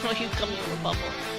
Oh, you come in the bubble.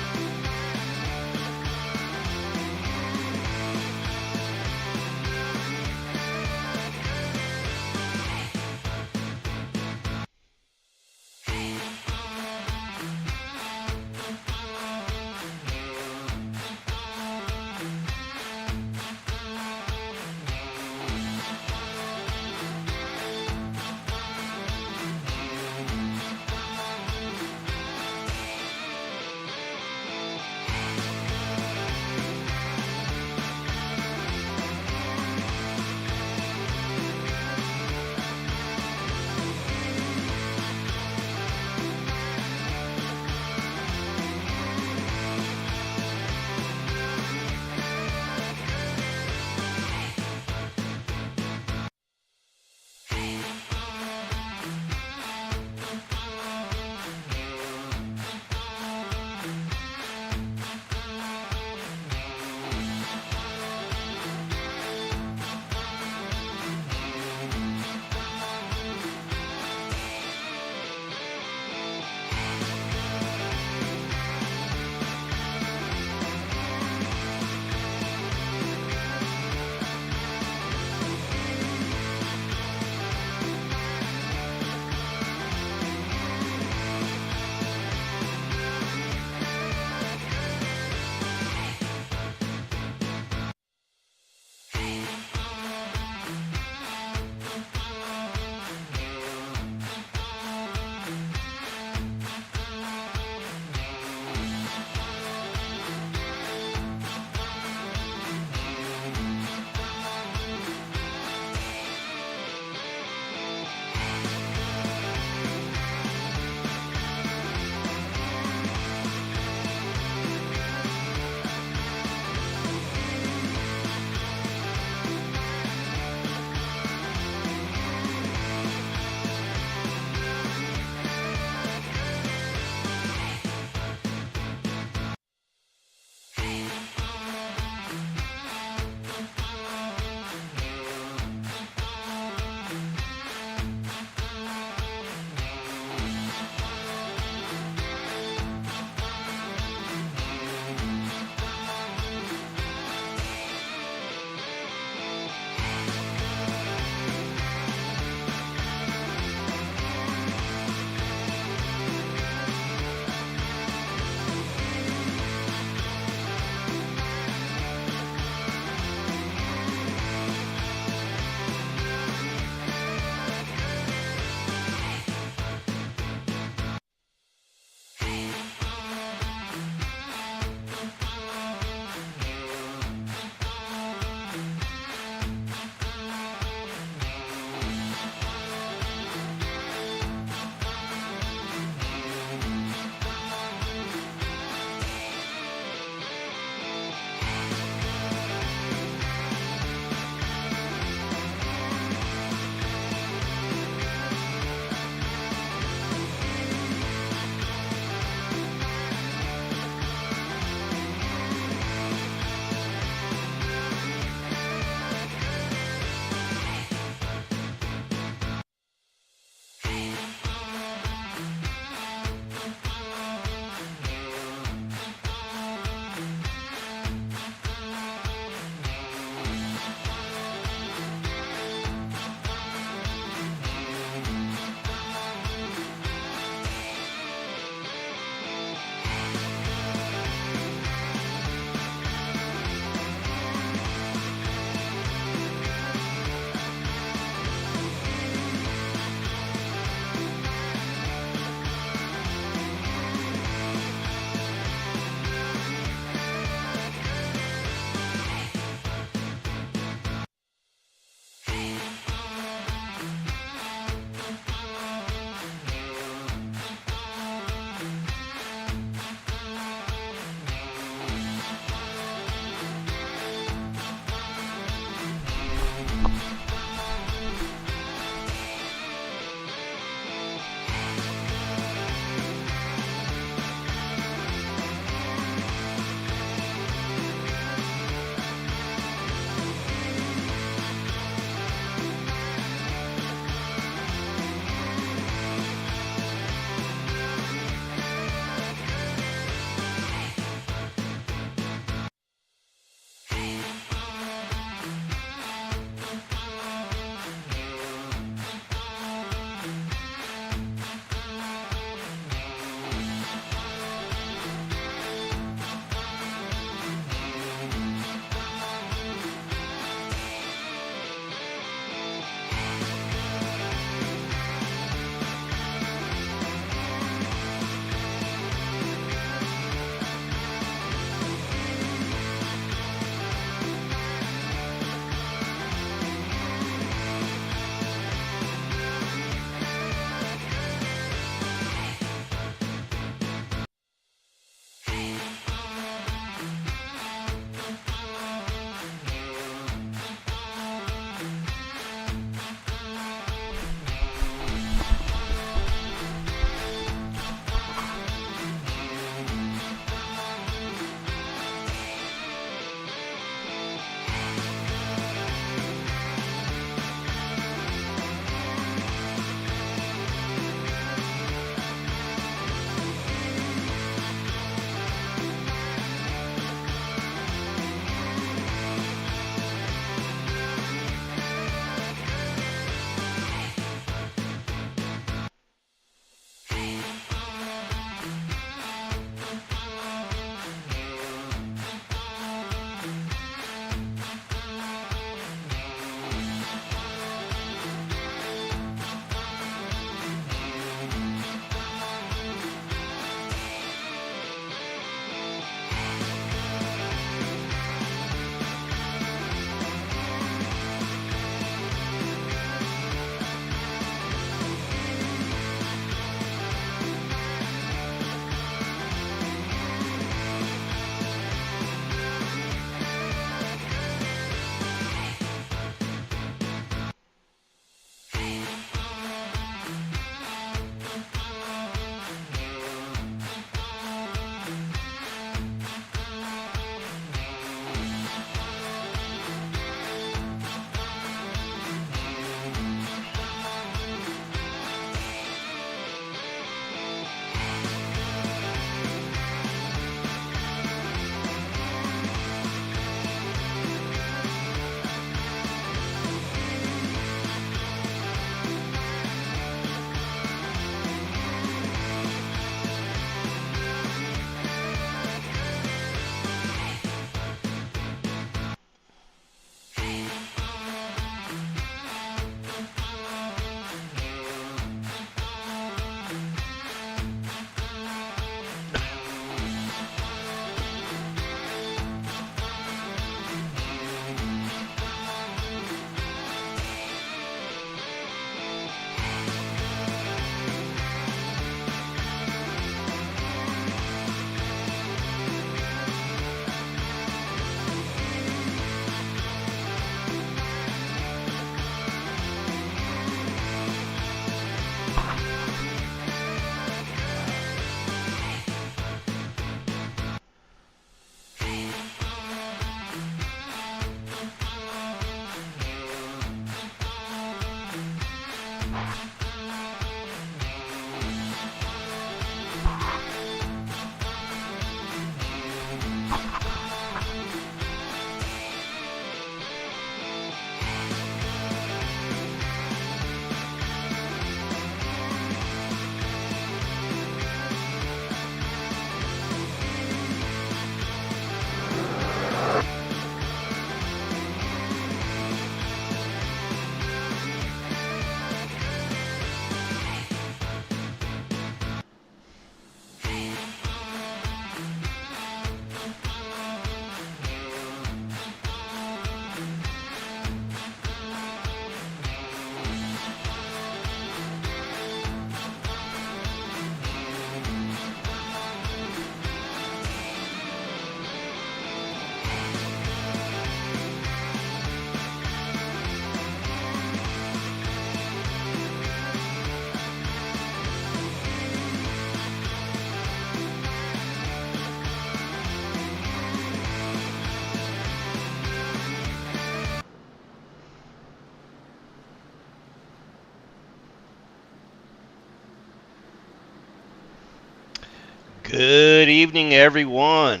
Good evening, everyone.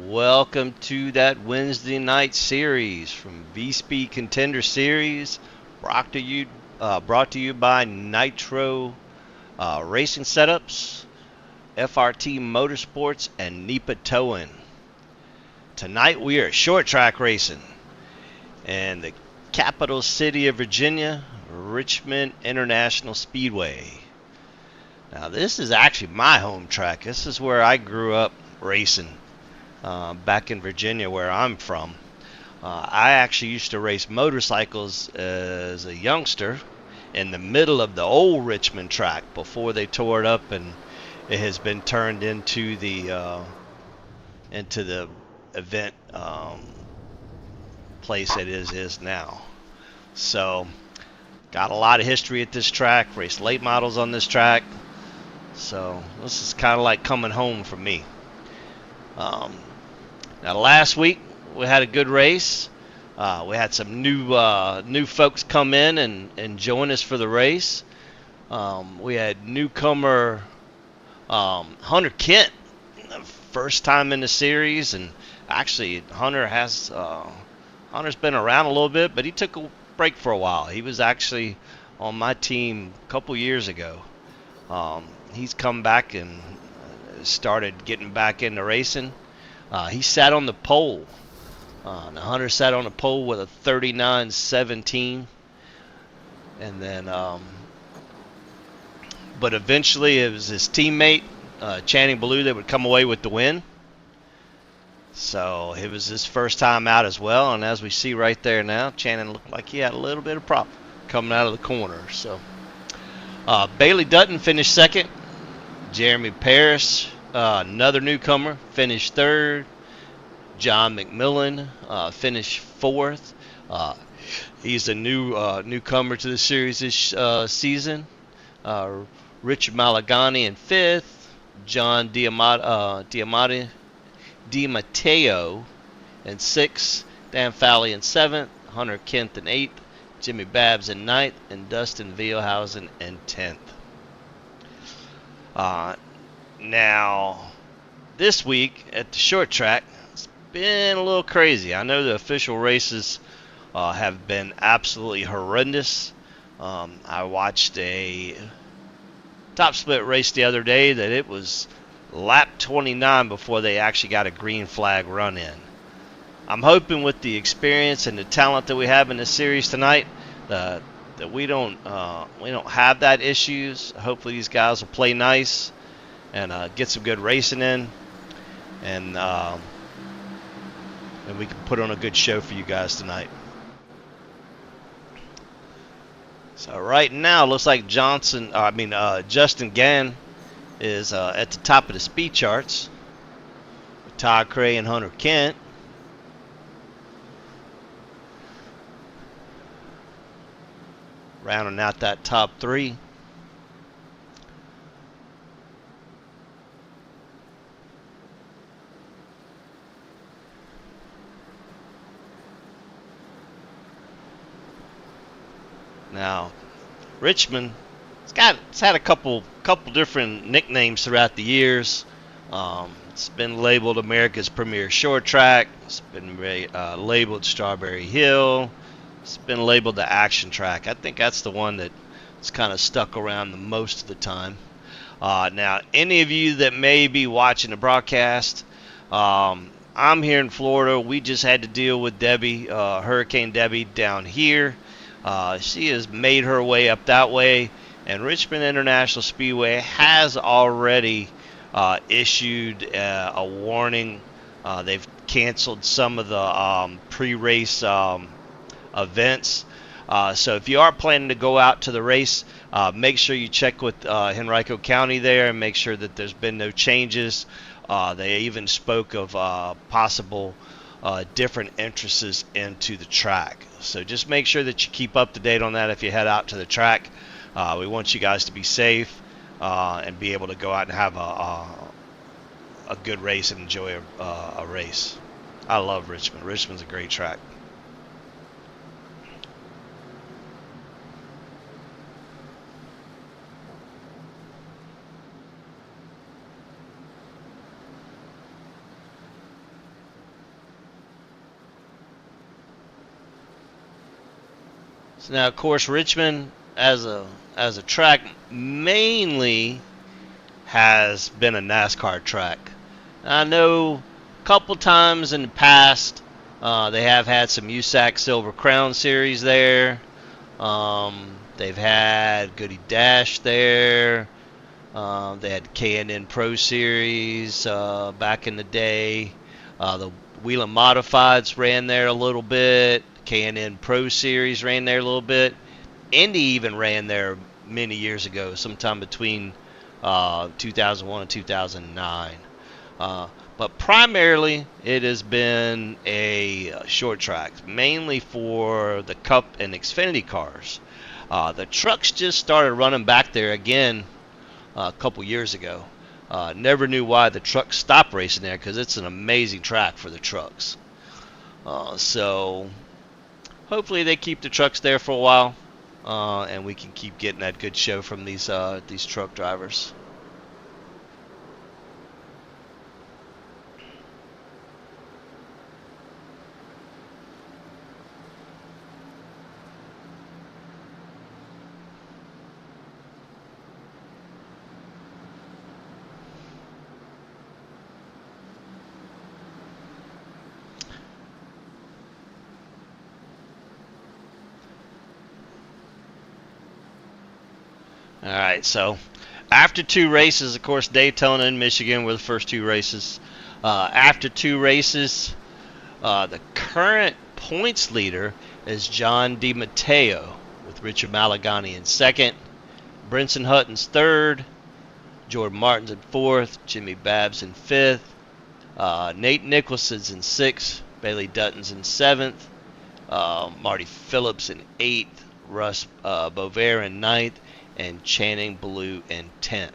Welcome to that Wednesday night series from V Speed Contender Series, brought to you by Nitro Racing Setups, FRT Motorsports, and NEPA Towing. Tonight we are short track racing in the capital city of Virginia, Richmond International Speedway. Now, this is actually my home track. This is where I grew up racing back in Virginia, where I'm from. I actually used to race motorcycles as a youngster in the middle of the old Richmond track before they tore it up and it has been turned into the event place it is now. So, got a lot of history at this track. Raced late models on this track. So this is kind of like coming home for me. Now last week we had a good race. We had some new folks come in and join us for the race. We had newcomer Hunter Kent, first time in the series, and actually Hunter's been around a little bit, but he took a break for a while. He was actually on my team a couple years ago. He's come back and started getting back into racing. He sat on the pole. The Hunter sat on the pole with a 39.17, and then, but eventually it was his teammate Channing Ballou that would come away with the win. So it was his first time out as well, and as we see right there now, Channing looked like he had a little bit of problem coming out of the corner. So Bailey Dutton finished second. Jeremy Parrish, another newcomer, finished third. John McMillan finished fourth. He's a newcomer to the series this season. Richard Malagani in fifth. John DiMatteo in sixth. Dan Fowley in seventh. Hunter Kent in eighth. Jimmy Babs in ninth. And Dustin Vielhausen in 10th. Now, this week at the short track, it's been a little crazy. I know the official races have been absolutely horrendous. I watched a top split race the other day that it was lap 29 before they actually got a green flag run in. I'm hoping with the experience and the talent that we have in this series tonight that we don't have that issues. Hopefully these guys will play nice and get some good racing in, and we can put on a good show for you guys tonight. So right now, it looks like Justin Gann is at the top of the speed charts with Todd Cray and Hunter Kent. Rounding out that top three. Now, Richmond, it's had a couple different nicknames throughout the years. It's been labeled America's Premier Short Track. It's been labeled Strawberry Hill. It's been labeled the Action Track. I think that's the one that's kind of stuck around the most of the time. Now, any of you that may be watching the broadcast, I'm here in Florida. We just had to deal with Debbie, Hurricane Debbie down here. She has made her way up that way, and Richmond International Speedway has already issued a warning. They've canceled some of the pre-race events. So if you are planning to go out to the race, make sure you check with Henrico County there and make sure that there's been no changes. They even spoke of possible different entrances into the track. So just make sure that you keep up to date on that if you head out to the track. We want you guys to be safe and be able to go out and have a good race and enjoy a race. I love Richmond. Richmond's a great track. So now, of course, Richmond as a track mainly has been a NASCAR track. I know a couple times in the past they have had some USAC Silver Crown Series there. They've had Goody Dash there. They had K&N Pro Series back in the day. The Whelen Modifieds ran there a little bit. K&N Pro Series ran there a little bit. Indy even ran there many years ago, sometime between 2001 and 2009. But primarily, it has been a short track, mainly for the Cup and Xfinity cars. The trucks just started running back there again a couple years ago. Never knew why the trucks stopped racing there because it's an amazing track for the trucks. So hopefully they keep the trucks there for a while, and we can keep getting that good show from these truck drivers. All right, so after two races, of course, Daytona and Michigan were the first two races. After two races, the current points leader is John DiMatteo with Richard Malagani in second, Brinson Hutton's third, Jordan Martin's in fourth, Jimmy Babs in fifth, Nate Nicholson's in sixth, Bailey Dutton's in seventh, Marty Phillips in eighth, Russ Bovair in ninth, and Channing Ballou in 10th.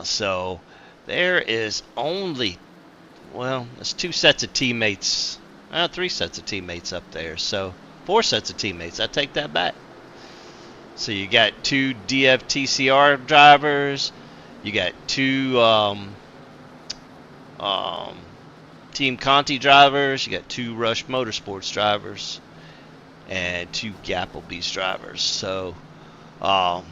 So there is only, well, there's two sets of teammates, three sets of teammates up there. So four sets of teammates. I take that back. So you got two DFTCR drivers. You got two Team Conti drivers. You got two Rush Motorsports drivers. And two Gapplebee's drivers. So going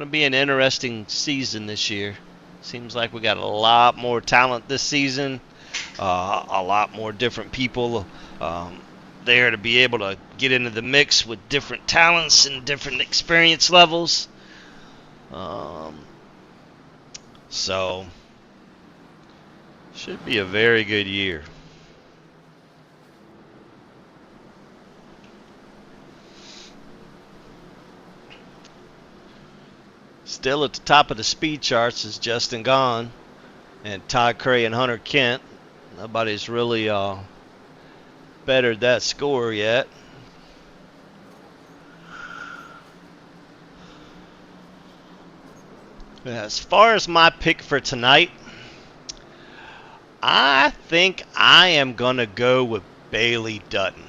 to be an interesting season this year. Seems like we got a lot more talent this season, a lot more different people there to be able to get into the mix with different talents and different experience levels. So should be a very good year. Still at the top of the speed charts is Justin Gahn and Todd Curry and Hunter Kent. Nobody's really bettered that score yet. As far as my pick for tonight, I think I am going to go with Bailey Dutton.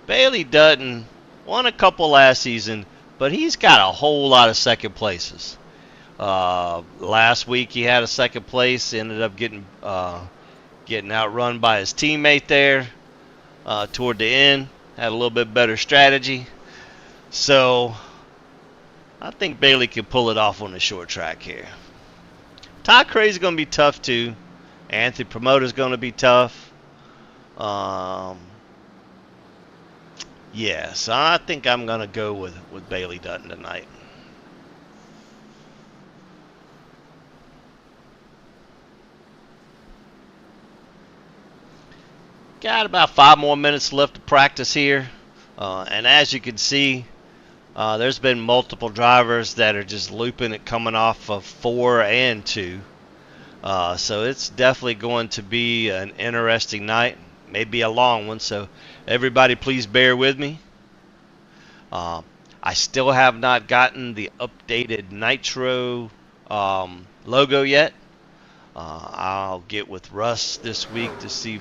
Bailey Dutton won a couple last season, but he's got a whole lot of second places. Last week he had a second place, ended up getting outrun by his teammate there toward the end. Had a little bit better strategy. So I think Bailey can pull it off on the short track here. Todd Cray's going to be tough too. Anthony Promoter's going to be tough. Yeah, so I think I'm going to go with Bailey Dutton tonight. Got about 5 more minutes left to practice here. And as you can see, there's been multiple drivers that are just looping it coming off of 4 and 2. So it's definitely going to be an interesting night. Maybe a long one, so everybody please bear with me. I still have not gotten the updated Nitro logo yet. I'll get with Russ this week to see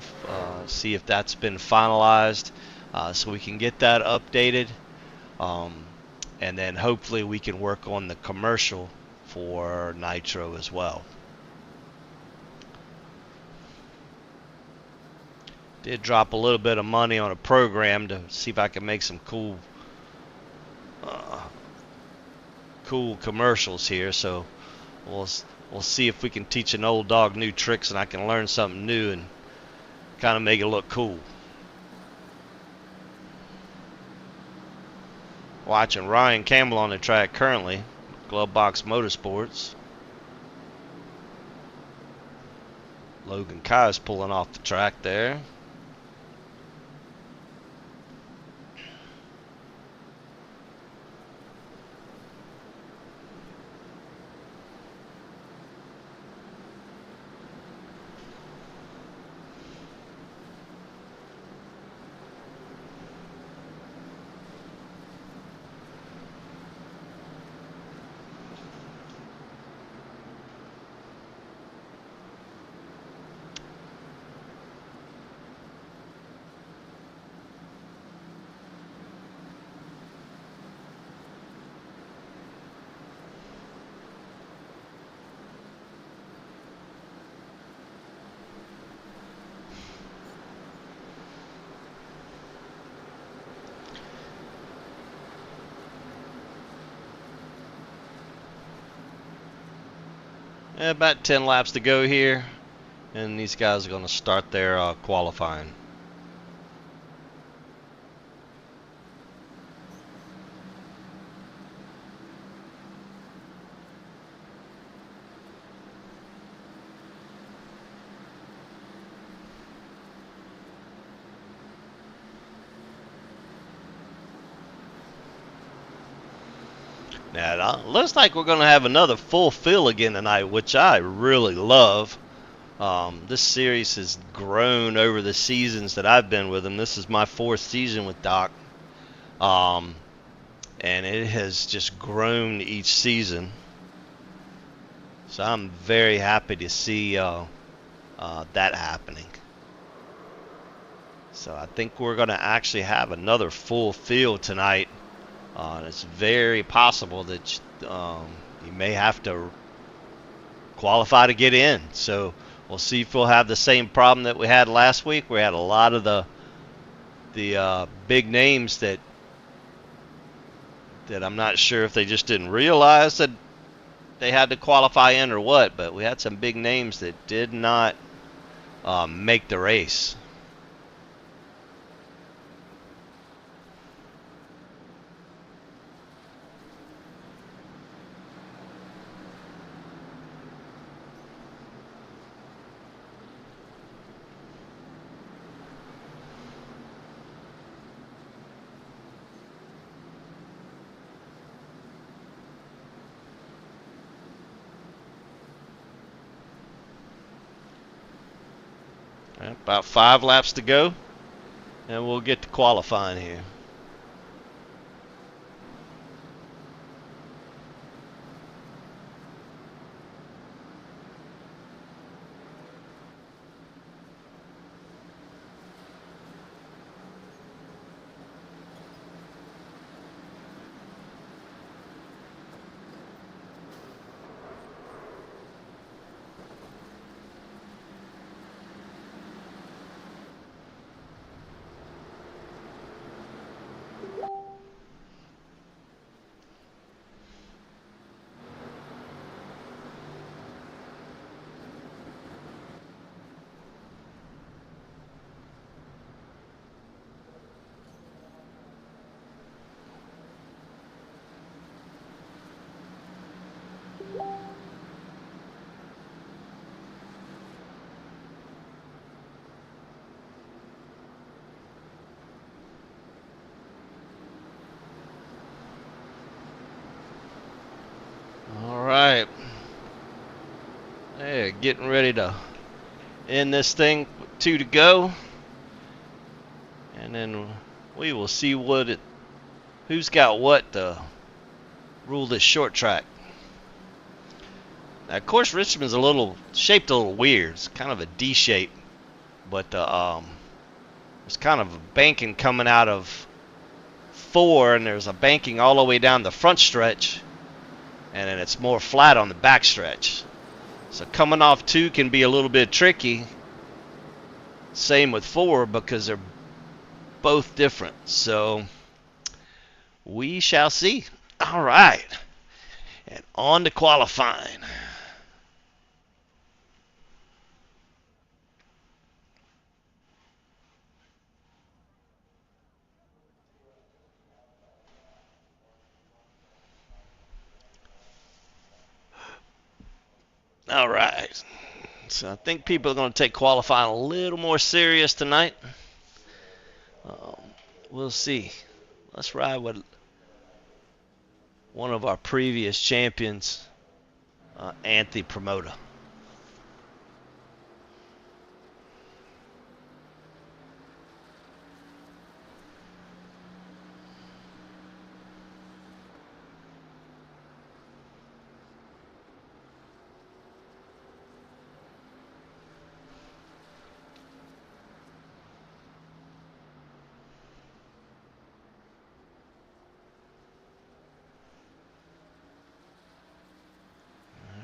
if that's been finalized, so we can get that updated. And then hopefully we can work on the commercial for Nitro as well. Did drop a little bit of money on a program to see if I can make some cool commercials here. So we'll see if we can teach an old dog new tricks and I can learn something new and kind of make it look cool. Watching Ryan Campbell on the track currently, Glove Box Motorsports. Logan Kai's pulling off the track there. About 10 laps to go here, and these guys are going to start their qualifying. Now, it looks like we're going to have another full fill again tonight, which I really love. This series has grown over the seasons that I've been with him. This is my 4th season with Doc. And it has just grown each season. So I'm very happy to see that happening. So I think we're going to actually have another full field tonight. It's very possible that you may have to qualify to get in. So we'll see if we'll have the same problem that we had last week. We had a lot of the big names that I'm not sure if they just didn't realize that they had to qualify in or what, but we had some big names that did not make the race. About 5 laps to go, and we'll get to qualifying here. Alright. Hey, getting ready to end this thing with 2 to go. And then we will see who's got what to rule this short track. Now, of course, Richmond's shaped a little weird. It's kind of a D shape, but there's kind of a banking coming out of 4, and there's a banking all the way down the front stretch, and then it's more flat on the back stretch. So coming off 2 can be a little bit tricky. Same with 4 because they're both different. So we shall see. All right. And on to qualifying. All right. So I think people are going to take qualifying a little more serious tonight. Um, we'll see. Let's ride with one of our previous champions, Anthony Promoter.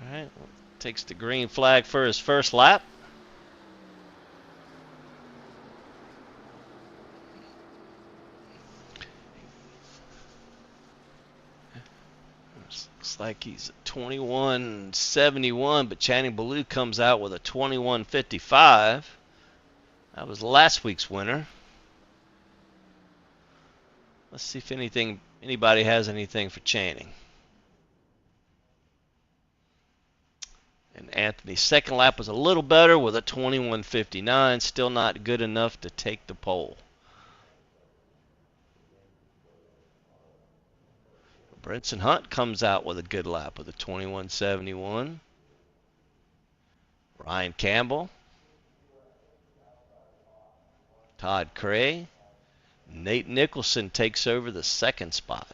All right. Takes the green flag for his first lap. Looks like he's 21.71, but Channing Ballou comes out with a 21.55. That was last week's winner. Let's see if anybody has anything for Channing. And Anthony's second lap was a little better with a 21.59. Still not good enough to take the pole. Brinson Hunt comes out with a good lap with a 21.71. Ryan Campbell. Todd Cray. Nate Nicholson takes over the second spot.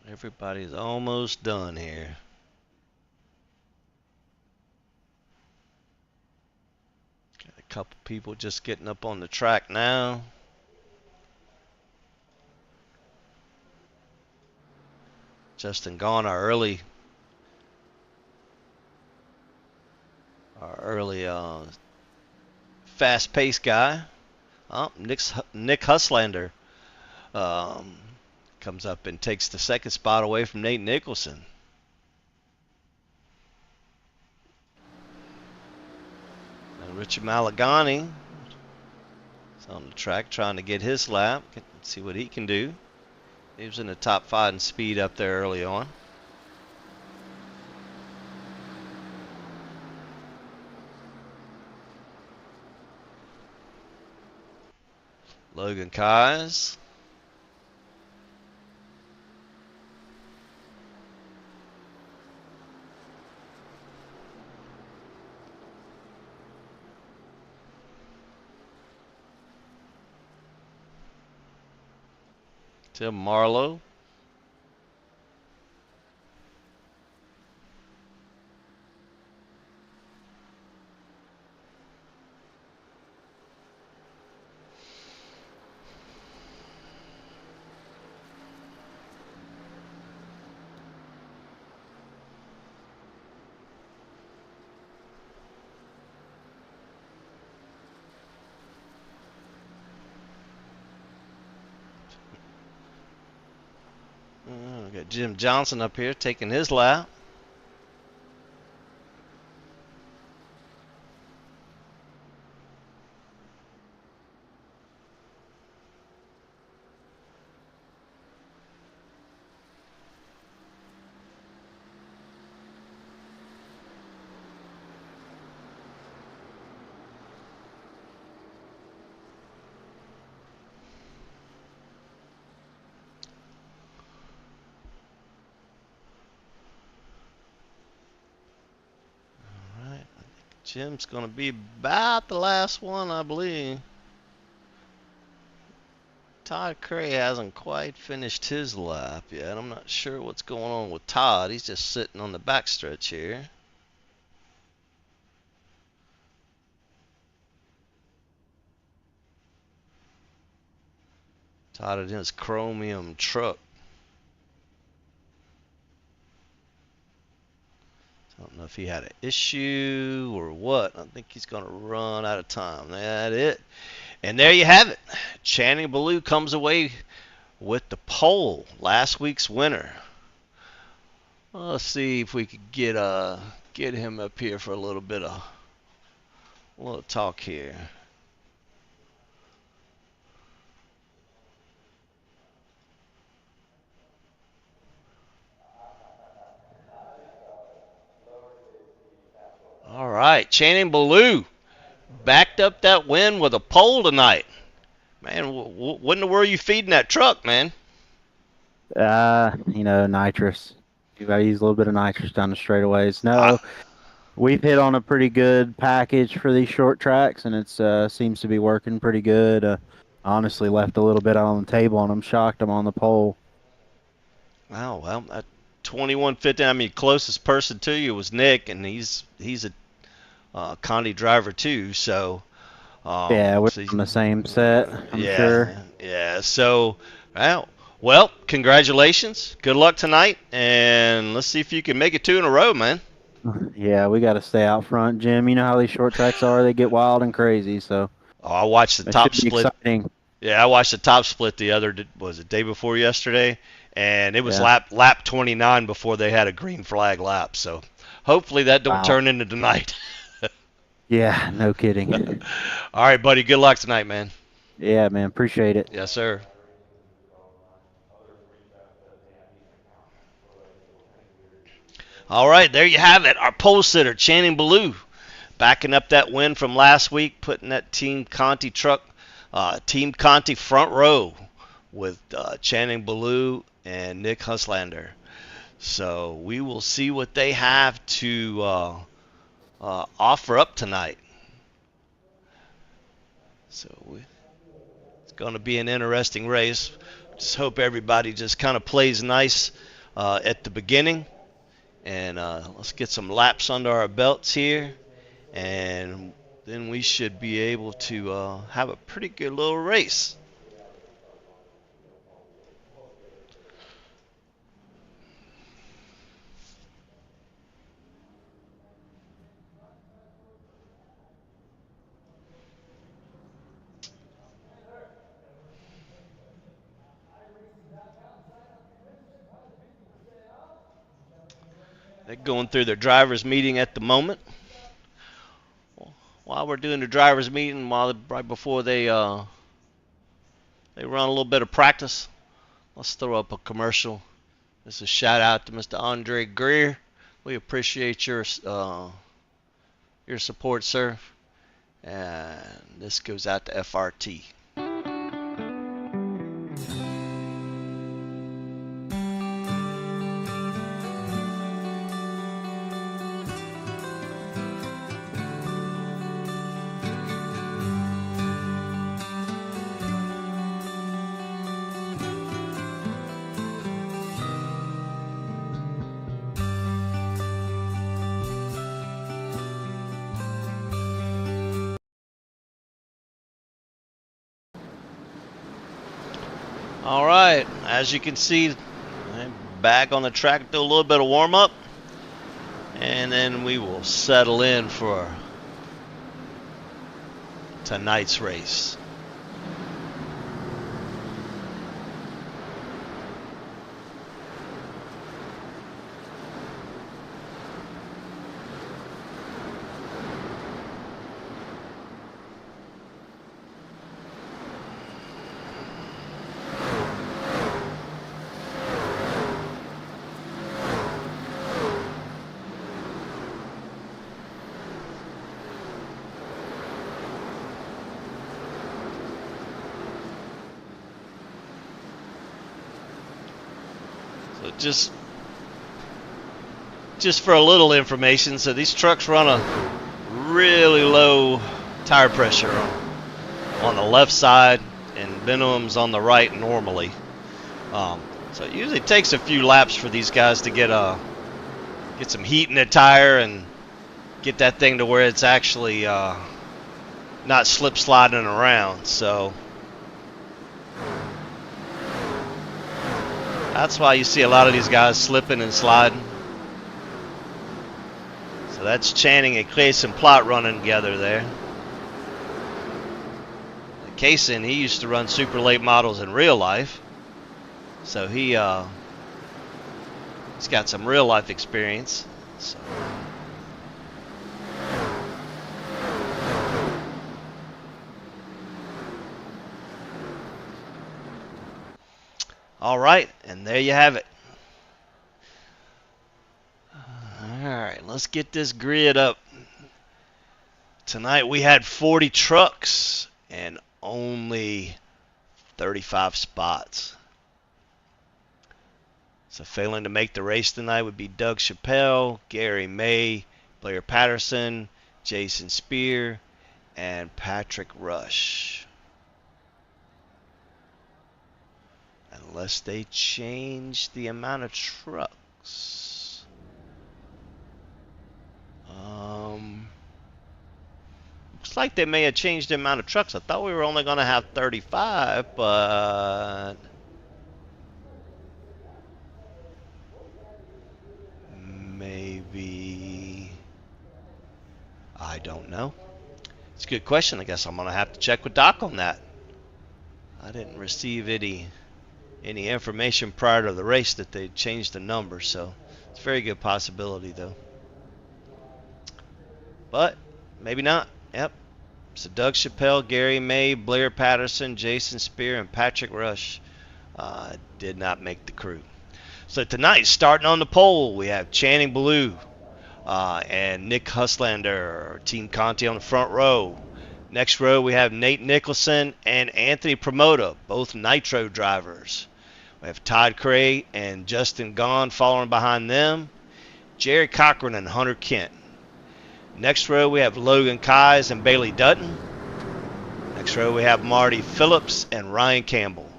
Everybody's almost done here. Got a couple people just getting up on the track now. Justin Gaughan, our early fast-paced guy. Oh, Nick Huslander comes up and takes the second spot away from Nate Nicholson. And Richard Malagani is on the track trying to get his lap. See what he can do. He was in the top 5 in speed up there early on. Logan Keyes. Tim Marlowe. We got Jim Johnson up here taking his lap. Jim's going to be about the last one, I believe. Todd Cray hasn't quite finished his lap yet. I'm not sure what's going on with Todd. He's just sitting on the backstretch here. Tied it in his chromium truck. I don't know if he had an issue or what. I think he's going to run out of time. That's it. And there you have it. Channing Ballou comes away with the pole, last week's winner. Well, let's see if we could get him up here for a little talk here. All right, Channing Ballou backed up that win with a pole tonight. Man, what in the world are you feeding that truck, man? Nitrous. You gotta use a little bit of nitrous down the straightaways. No, we've hit on a pretty good package for these short tracks, and it's seems to be working pretty good. Honestly, left a little bit out on the table, and I'm shocked I'm on the pole. Oh well, at 21:50. I mean, closest person to you was Nick, and he's a Conti driver too. So Yeah, we're on the same set, I'm sure. Yeah. So, well, congratulations. Good luck tonight, and let's see if you can make it 2 in a row, man. Yeah, we got to stay out front, Jim. You know how these short tracks are; they get wild and crazy. So I watched the it top should be split. exciting. Yeah, I watched the top split was it day before yesterday, and it was Yeah. lap 29 before they had a green flag lap. So hopefully that don't Wow. turn into tonight. Yeah, no kidding. All right, buddy. Good luck tonight, man. Yeah, man, appreciate it. Yes, sir. All right, there you have it. Our pole sitter, Channing Ballou, backing up that win from last week, putting that Team Conti truck, Team Conti front row with Channing Ballou and Nick Huslander. So we will see what they have to offer up tonight. So it's going to be an interesting race. Just hope everybody just kind of plays nice at the beginning. And let's get some laps under our belts here. And then we should be able to have a pretty good little race. They're going through their drivers' meeting at the moment. While we're doing the drivers' meeting, right before they run a little bit of practice, let's throw up a commercial. This is a shout out to Mr. Andre Greer. We appreciate your support, sir. And this goes out to FRT. All right, as you can see, I'm back on the track, do a little bit of warm up, and then we will settle in for tonight's race. So just for a little information, so these trucks run a really low tire pressure on the left side and minimums on the right normally. So it usually takes a few laps for these guys to get some heat in their tire and get that thing to where it's actually not slip sliding around. So That's why you see a lot of these guys slipping and sliding. So that's Channing and Clayson Plot running together there. Kaysen, he used to run super late models in real life, so he's got some real life experience. So. All right, and there you have it. All right, let's get this grid up. Tonight we had 40 trucks and only 35 spots. So failing to make the race tonight would be Doug Chappelle, Gary May, Blair Patterson, Jason Spear, and Patrick Rush. Unless they change the amount of trucks. Looks like they may have changed the amount of trucks. I thought we were only going to have 35, but maybe, I don't know. It's a good question. I guess I'm going to have to check with Doc on that. I didn't receive any information prior to the race that they changed the number, so it's a very good possibility, though. But maybe not. Yep. So Doug Chappelle, Gary May, Blair Patterson, Jason Spear, and Patrick Rush did not make the crew. So tonight, starting on the pole, we have Channing Ballou and Nick Huslander, Team Conti on the front row. Next row, we have Nate Nicholson and Anthony Promoda, both Nitro drivers. We have Todd Cray and Justin Gahn following behind them. Jerry Cochran and Hunter Kent. Next row, we have Logan Keyes and Bailey Dutton. Next row, we have Marty Phillips and Ryan Campbell.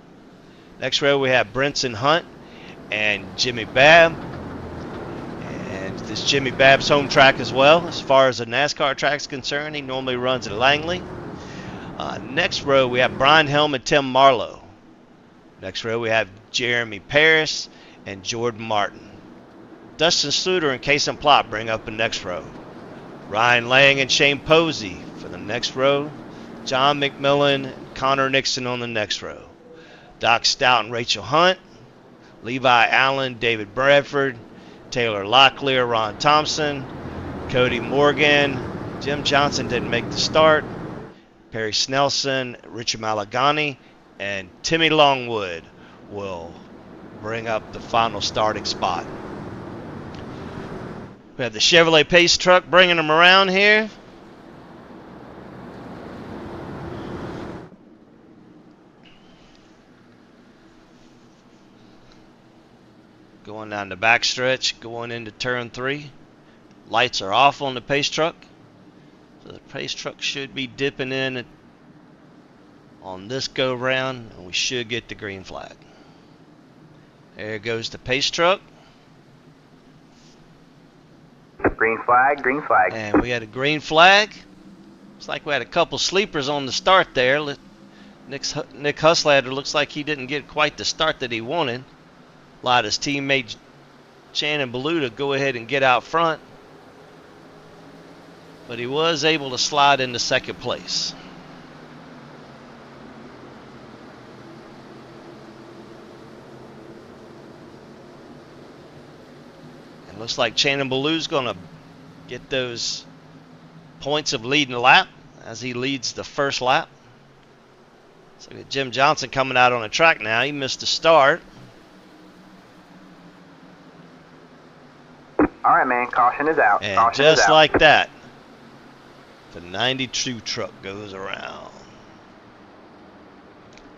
Next row, we have Brinson Hunt and Jimmy Babb. And this is Jimmy Babb's home track as well. As far as the NASCAR track is concerned, he normally runs at Langley. Next row, we have Brian Helm and Tim Marlowe. Next row, we have Jeremy Paris and Jordan Martin. Dustin Sluter and Kaysen Plott bring up the next row. Ryan Lang and Shane Posey for the next row. John McMillan and Connor Nixon on the next row. Doc Stout and Rachel Hunt. Levi Allen, David Bradford, Taylor Locklear, Ron Thompson, Cody Morgan. Jim Johnson didn't make the start. Perry Snelson, Richard Malagani, and Timmy Longwood will bring up the final starting spot. We have the Chevrolet Pace truck bringing them around here. Going down the backstretch, going into turn 3. Lights are off on the Pace truck. So the Pace truck should be dipping in on this go round, and we should get the green flag. There goes the Pace truck. Green flag, green flag. And we had a green flag. Looks like we had a couple sleepers on the start there. Nick Huslander looks like he didn't get quite the start that he wanted. Allowed his teammate Channing Ballou to go ahead and get out front. But he was able to slide into second place. And looks like Channing Ballou's going to get those points of leading the lap as he leads the first lap. So we got Jim Johnson coming out on the track now. He missed the start. All right, man. Caution is out. And Caution just is out. like that, the 92 truck goes around.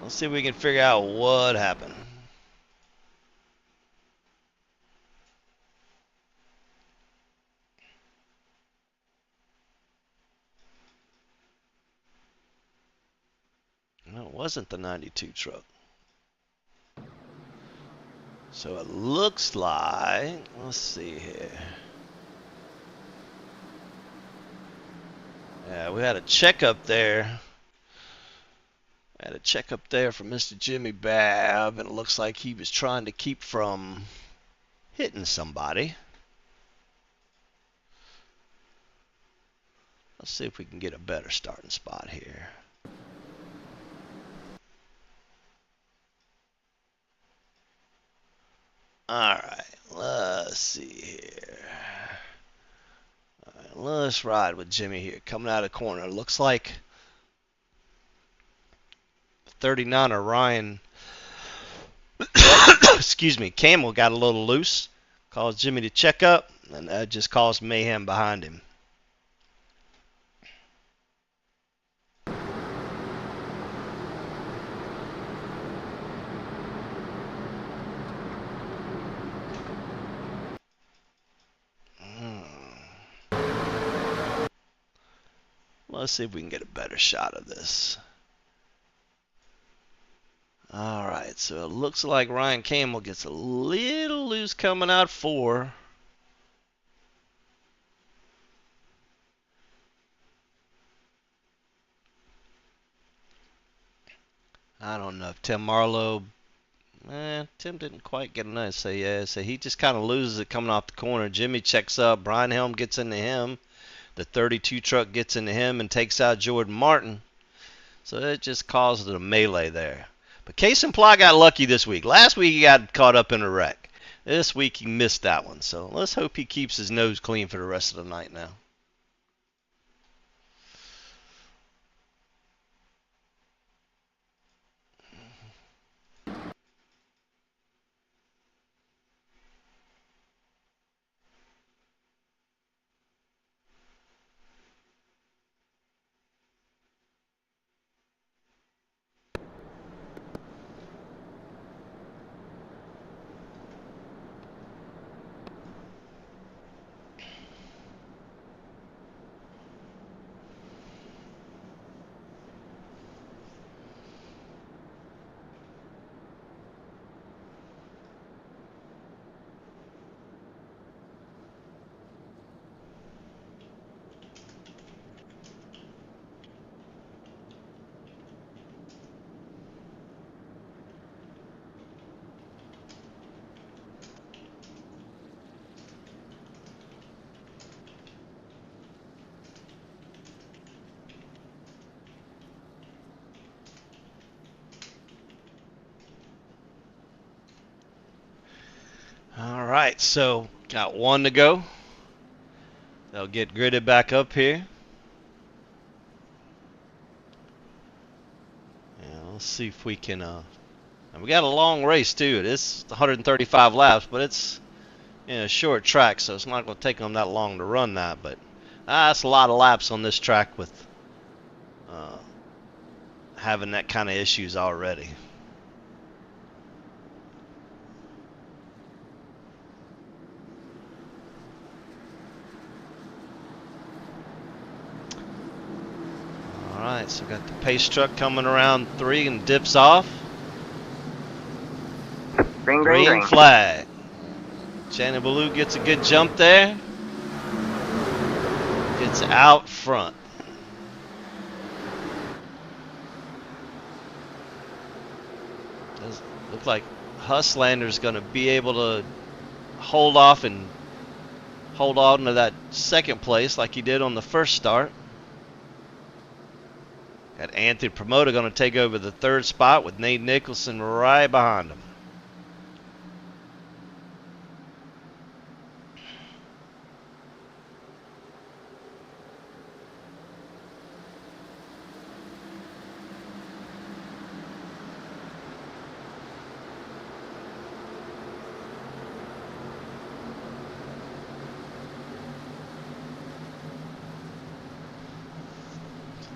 Let's see if we can figure out what happened. No, it wasn't the 92 truck. So it looks like, let's see here. Yeah, we had a checkup there. Had a check up there from Mr. Jimmy Babb, and it looks like he was trying to keep from hitting somebody. Let's see if we can get a better starting spot here. Alright, let's see here. Alright, let's ride with Jimmy here. Coming out of the corner. Looks like 39er Ryan, excuse me, Camel got a little loose. Caused Jimmy to check up, and that just caused mayhem behind him. Let's see if we can get a better shot of this. Alright, so it looks like Ryan Camel gets a little loose coming out 4. I don't know if Tim Marlowe, Tim didn't quite get a nice say yeah, so he just kind of loses it coming off the corner. Jimmy checks up, Brian Helm gets into him. The 32 truck gets into him and takes out Jordan Martin. So it just caused a melee there. But Case and Ply got lucky this week. Last week he got caught up in a wreck. This week he missed that one. So let's hope he keeps his nose clean for the rest of the night now. All right, so got 1 to go. They'll get gridded back up here. Yeah, let's see if we can. And we got a long race too. It is 135 laps, but it's a short track, so it's not going to take them that long to run that. But that's a lot of laps on this track with having that kind of issues already. Alright, so we got the pace truck coming around 3 and dips off. Green flag. Shannon Ballou gets a good jump there. Gets out front. Does look like Huslander's going to be able to hold off and hold on to that second place like he did on the first start. Got Anthony Promoter going to take over the 3rd spot with Nate Nicholson right behind him.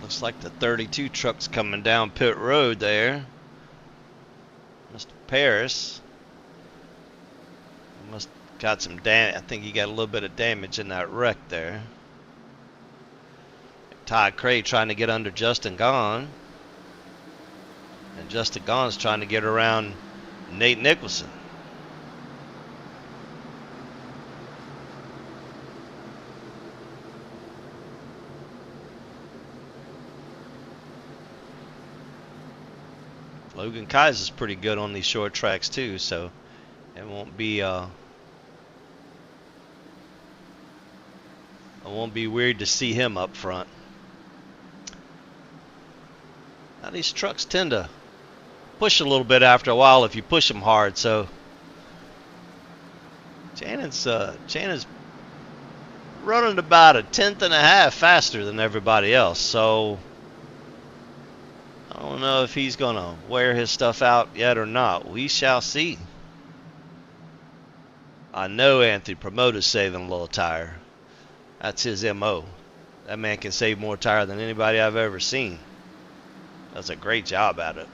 Looks like the 32 truck's coming down pit road there. Mr. Paris must got some damage. I think he got a little bit of damage in that wreck there. Todd Cray trying to get under Justin Gahn. And Justin Gahn's trying to get around Nate Nicholson. Logan Kaiser's pretty good on these short tracks too, so it won't be weird to see him up front. Now these trucks tend to push a little bit after a while if you push them hard, so Shannon's running about a tenth and a half faster than everybody else, so I don't know if he's gonna wear his stuff out yet or not. We shall see. I know Anthony Promoter's saving a little tire. That's his MO. That man can save more tire than anybody I've ever seen. Does a great job at it.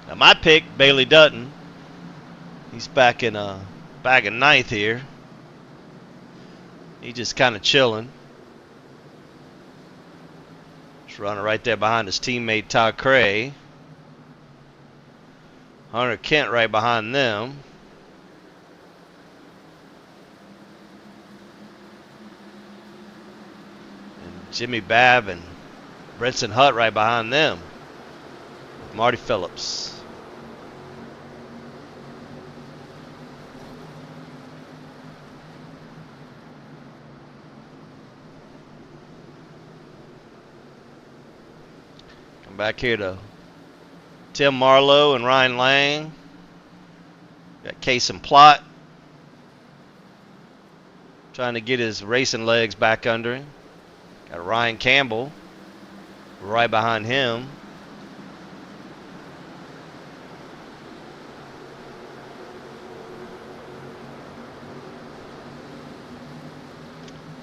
Now my pick, Bailey Dutton. He's back in ninth here. He's just kind of chilling. Just running right there behind his teammate Todd Cray. Hunter Kent right behind them. And Jimmy Babb and Brenson Hutt right behind them. Marty Phillips. Come back here to Tim Marlowe and Ryan Lang. Got Case and Plot trying to get his racing legs back under him. Got Ryan Campbell right behind him.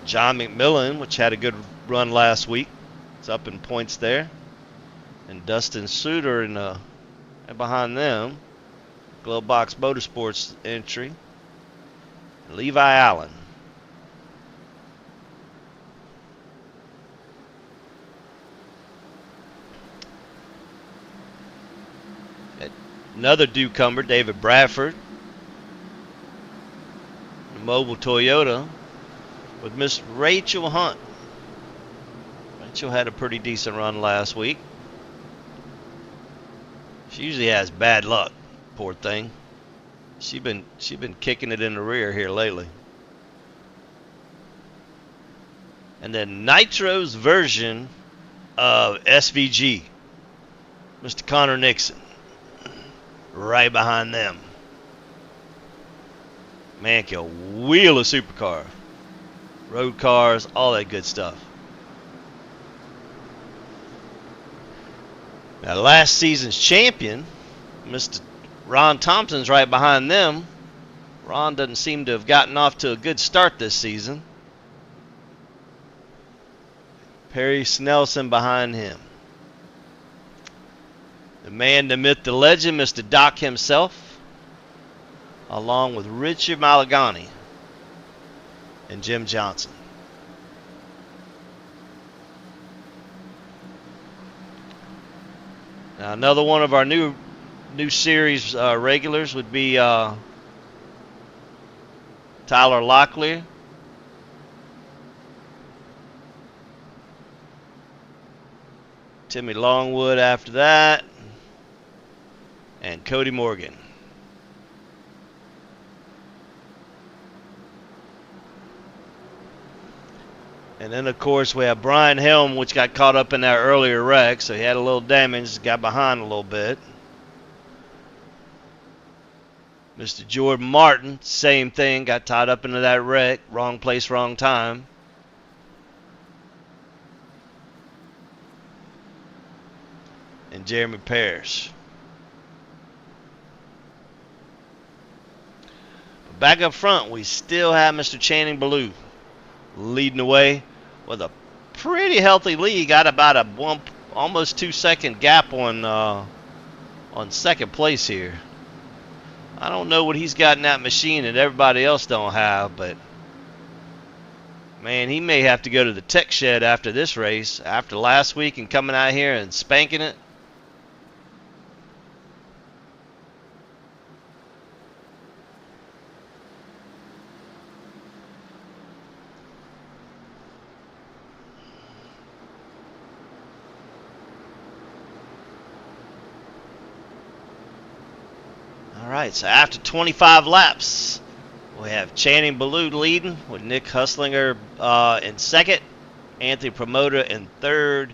John McMillan, which had a good run last week, is up in points there. And Dustin Suter and behind them. Glove Box Motorsports entry. Levi Allen. Another newcomer, David Bradford. The Mobile Toyota with Miss Rachel Hunt. Rachel had a pretty decent run last week. She usually has bad luck, poor thing. She been kicking it in the rear here lately. And then Nitro's version of SVG, Mr. Connor Nixon, right behind them. Man can wheel a supercar, road cars, all that good stuff. Now, last season's champion, Mr. Ron Thompson's right behind them. Ron doesn't seem to have gotten off to a good start this season. Perry Snelson behind him. The man, the myth, the legend, Mr. Doc himself, along with Richard Malagani and Jim Johnson. Now, another one of our new series regulars would be Tyler Locklear. Timmy Longwood after that. And Cody Morgan. And then, of course, we have Brian Helm, which got caught up in that earlier wreck, so he had a little damage, got behind a little bit. Mr. Jordan Martin, same thing, got tied up into that wreck, wrong place, wrong time. And Jeremy Parrish. But back up front, we still have Mr. Channing Ballou leading the way with a pretty healthy lead. Got about a almost 2 second gap on second place here. I don't know what he's got in that machine that everybody else don't have, but man, he may have to go to the tech shed after this race, after last week and coming out here and spanking it. right, so after 25 laps, we have Channing Ballou leading with Nick Huslinger in second, Anthony Promoter in third,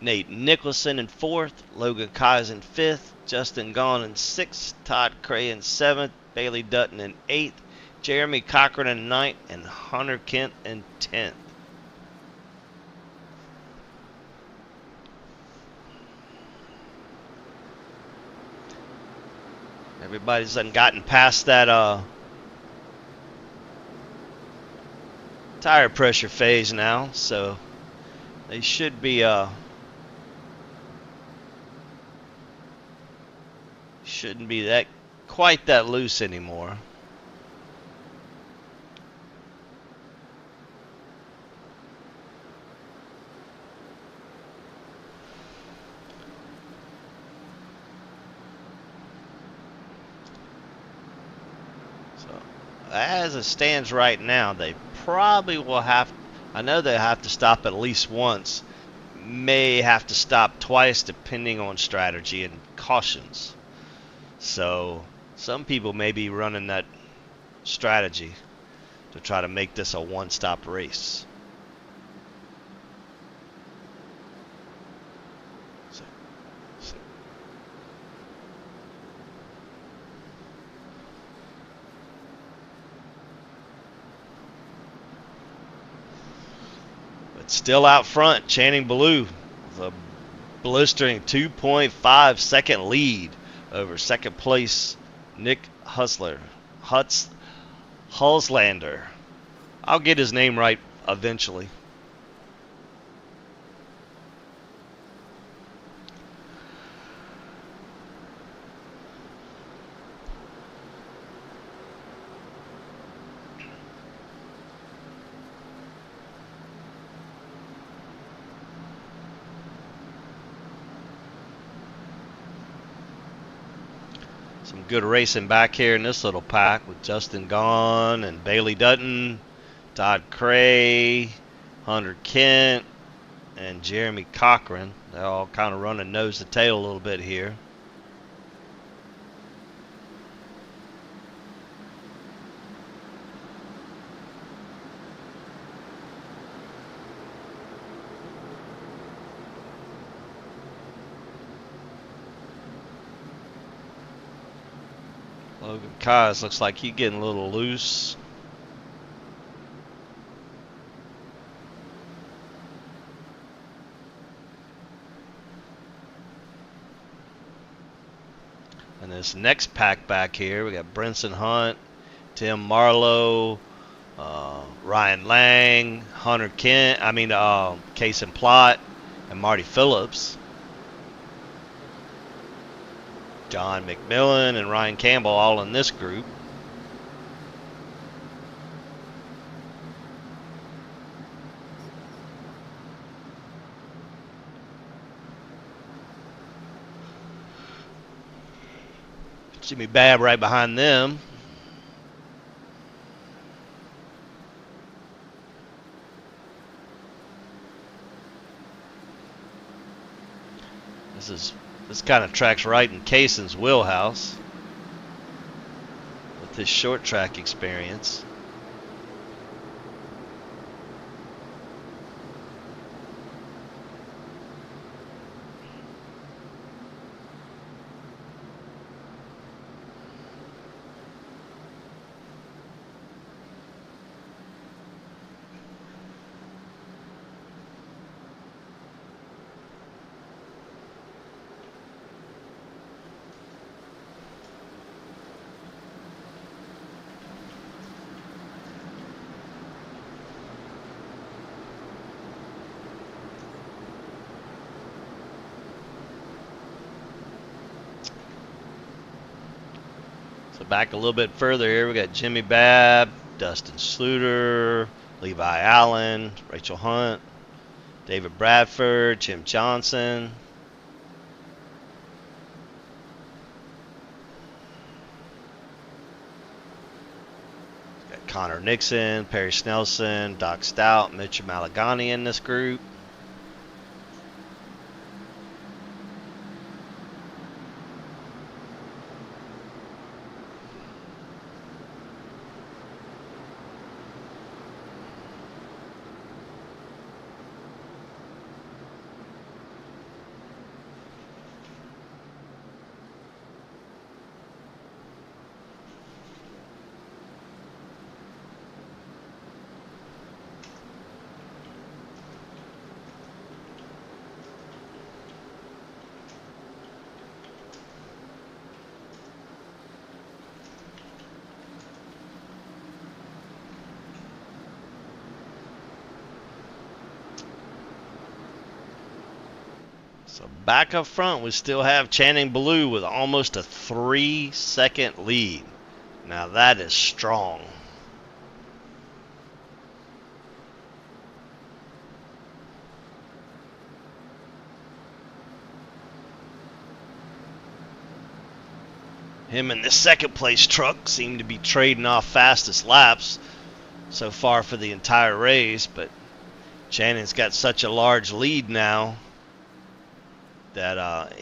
Nate Nicholson in fourth, Logan Keyes in fifth, Justin Gaughan in sixth, Todd Cray in seventh, Bailey Dutton in eighth, Jeremy Cochran in ninth, and Hunter Kent in 10th. Everybody's gotten past that tire pressure phase now, so they should be shouldn't be that quite that loose anymore. As it stands right now, they probably will have, I know they have to stop at least once, may have to stop twice depending on strategy and cautions. So some people may be running that strategy to try to make this a one-stop race. Still out front, Channing Ballou with a blistering 2.5 second lead over second place Nick Hulslander. I'll get his name right eventually. Some good racing back here in this little pack with Justin Gaughan and Bailey Dutton, Todd Cray, Hunter Kent, and Jeremy Cochran. They're all kind of running nose to tail a little bit here. Logan Keyes looks like he's getting a little loose. And this next pack back here, we got Brinson Hunt, Tim Marlowe, Ryan Lang, Hunter Kent, Kason Plott, and Marty Phillips. John McMillan and Ryan Campbell all in this group. Jimmy Babb right behind them. This kind of tracks right in Kason's wheelhouse with his short track experience. Back a little bit further here, we got Jimmy Babb, Dustin Sluter, Levi Allen, Rachel Hunt, David Bradford, Jim Johnson. Got Connor Nixon, Perry Snelson, Doc Stout, Mitch Malagani in this group. So back up front, we still have Channing Blue with almost a 3-second lead. Now that is strong. Him and the second place truck seem to be trading off fastest laps so far for the entire race, but Channing's got such a large lead now that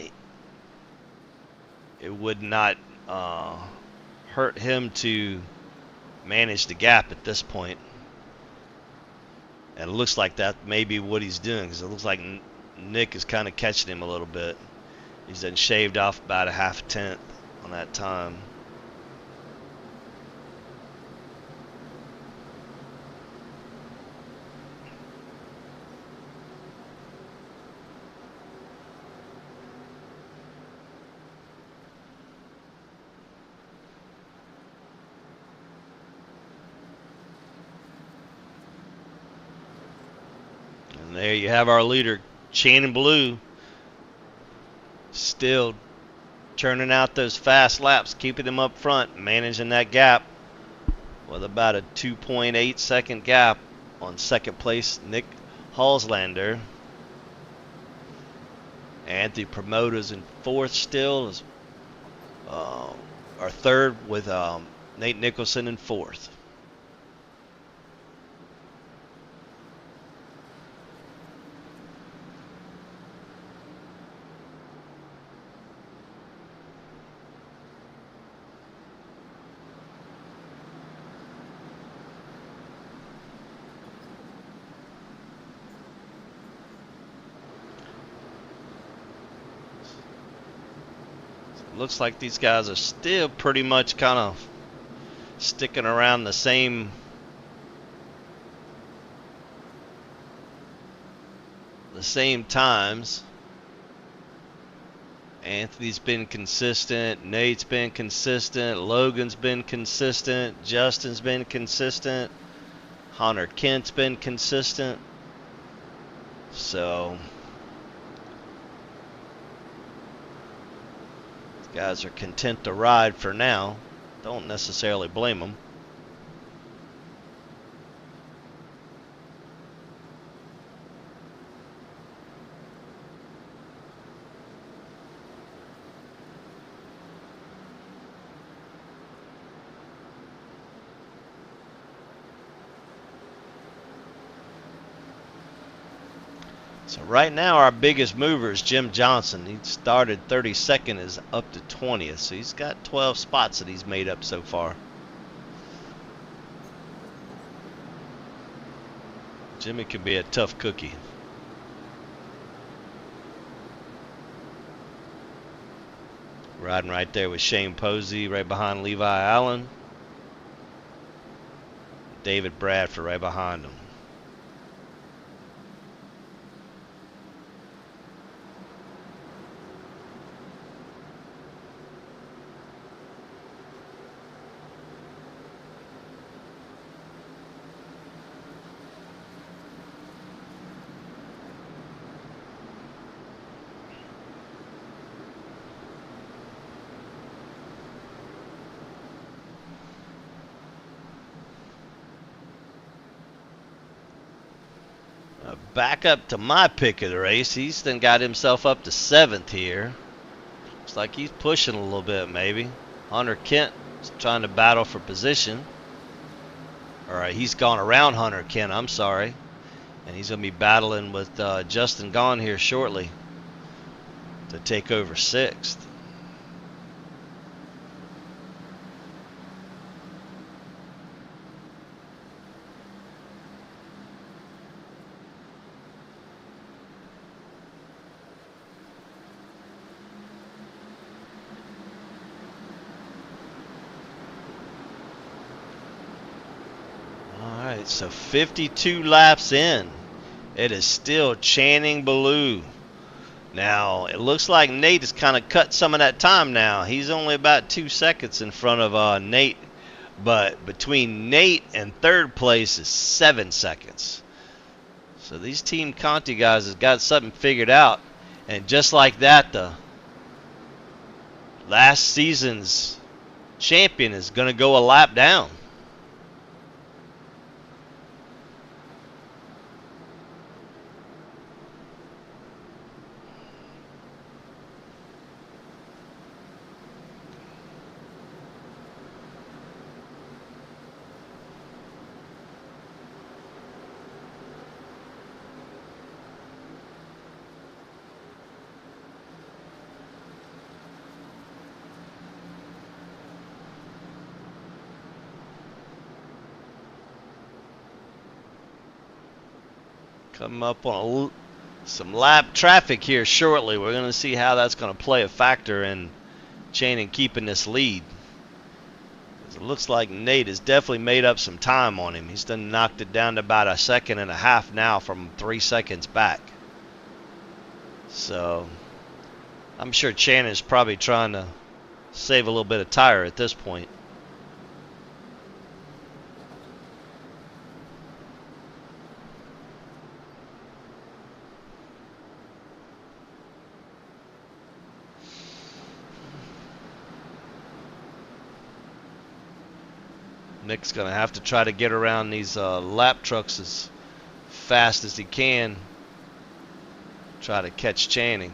it would not hurt him to manage the gap at this point. And it looks like that may be what he's doing, because it looks like Nick is kind of catching him a little bit. He's then shaved off about a half tenth on that time. And there you have our leader, Channing Blue, still churning out those fast laps, keeping them up front, managing that gap with about a 2.8 second gap on second place Nick Halslander. Anthony Promoters in fourth still, is our third with Nate Nicholson in fourth. Looks like these guys are still pretty much kind of sticking around the same times. Anthony's been consistent, Nate's been consistent, Logan's been consistent, Justin's been consistent, Hunter Kent's been consistent. So guys are content to ride for now. Don't necessarily blame them. So right now our biggest mover is Jim Johnson. He started 32nd, is up to 20th. So he's got 12 spots that he's made up so far. Jimmy can be a tough cookie. Riding right there with Shane Posey, right behind Levi Allen. David Bradford right behind him. Back up to my pick of the race. He's then got himself up to 7th here. Looks like he's pushing a little bit maybe. Hunter Kent is trying to battle for position. Alright, he's gone around Hunter Kent, I'm sorry. And he's going to be battling with Justin Gaughan here shortly to take over 6th. So 52 laps in, it is still Channing Blue. Now it looks like Nate has kind of cut some of that time now. He's only about 2 seconds in front of Nate, but between Nate and third place is 7 seconds. So these Team Conti guys has got something figured out, And just like that, the last season's champion is going to go a lap down. Coming up on some lap traffic here shortly. We're going to see how that's going to play a factor in Channing keeping this lead. It looks like Nate has definitely made up some time on him. He's done knocked it down to about 1.5 seconds now from 3 seconds back. So I'm sure Channing's probably trying to save a little bit of tire at this point. Nick's going to have to try to get around these lap trucks as fast as he can. Try to catch Channing.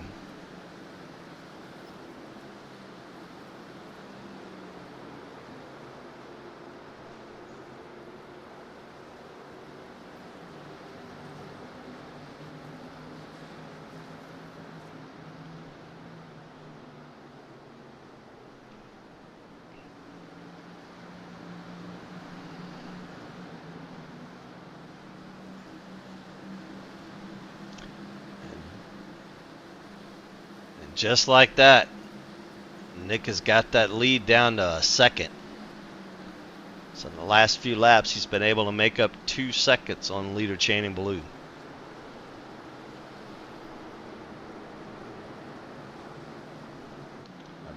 Just like that, Nick has got that lead down to 2nd. So in the last few laps, he's been able to make up 2 seconds on leader Channing Blue.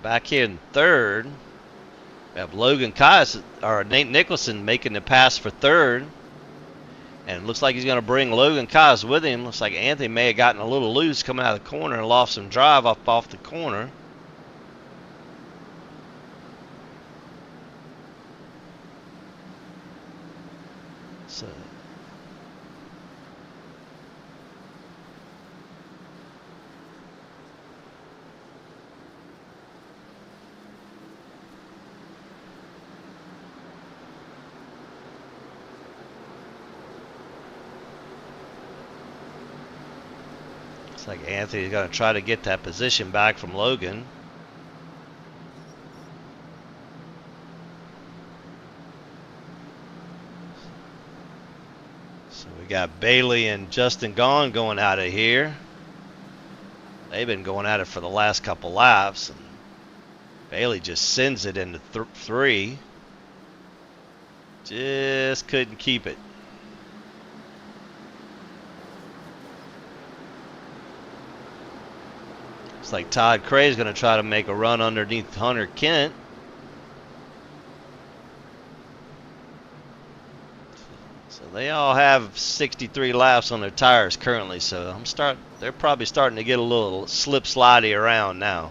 Back here in 3rd, we have Logan Kais, or Nate Nicholson making the pass for 3rd. And it looks like he's going to bring Logan Kais with him. Looks like Anthony may have gotten a little loose coming out of the corner and lost some drive off the corner. So like Anthony's going to try to get that position back from Logan. So we got Bailey and Justin Gaughan going out of here. They've been going at it for the last couple laps. And Bailey just sends it into 3. Just couldn't keep it. Looks like Todd Cray is going to try to make a run underneath Hunter Kent. So they all have 63 laps on their tires currently. So they're probably starting to get a little slip slidey around now.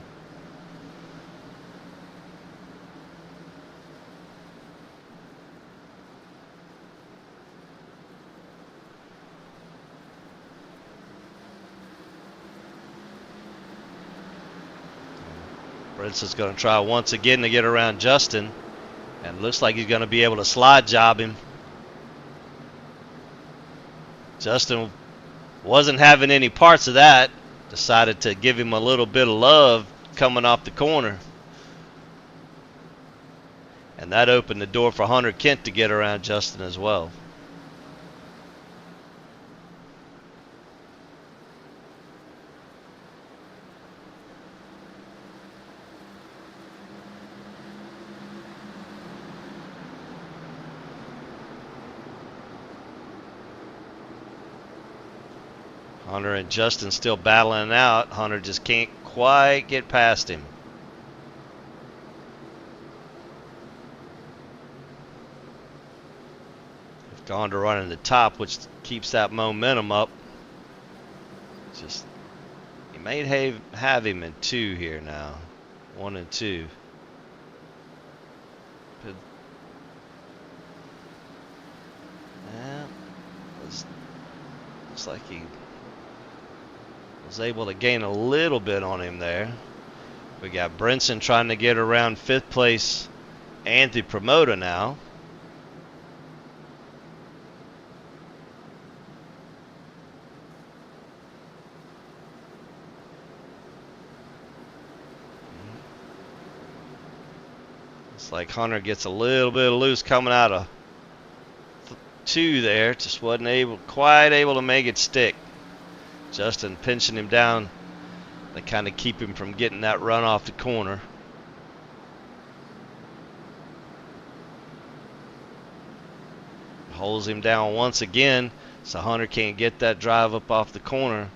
Brinson's going to try once again to get around Justin. And looks like he's going to be able to slide job him. Justin wasn't having any parts of that. Decided to give him a little bit of love coming off the corner. And that opened the door for Hunter Kent to get around Justin as well. Hunter and Justin still battling out. Hunter just can't quite get past him. They've gone to running the top, which keeps that momentum up. Just he may have him in 2 here now. 1 and 2. But, yeah, looks like he was able to gain a little bit on him there. We got Brinson trying to get around 5th place Anthony Promoter now. It's like Hunter gets a little bit of loose coming out of 2 there. Just wasn't quite able to make it stick. Justin pinching him down to kind of keep him from getting that run off the corner. Holds him down once again, so Hunter can't get that drive up off the corner.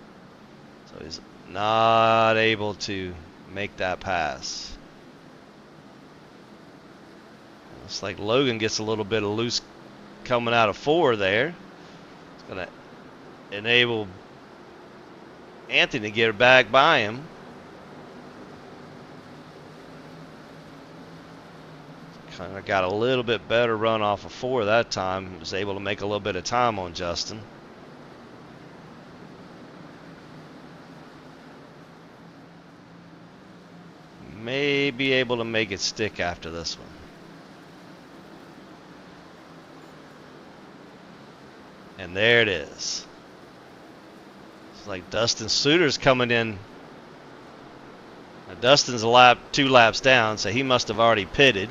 So he's not able to make that pass. Looks like Logan gets a little bit of loose coming out of 4 there. It's going to enable Anthony to get her back by him. Kind of got a little bit better run off of 4 that time. Was able to make a little bit of time on Justin. May be able to make it stick after this one. And there it is. It's like Dustin Suter's coming in. Now Dustin's 2 laps down, so he must have already pitted.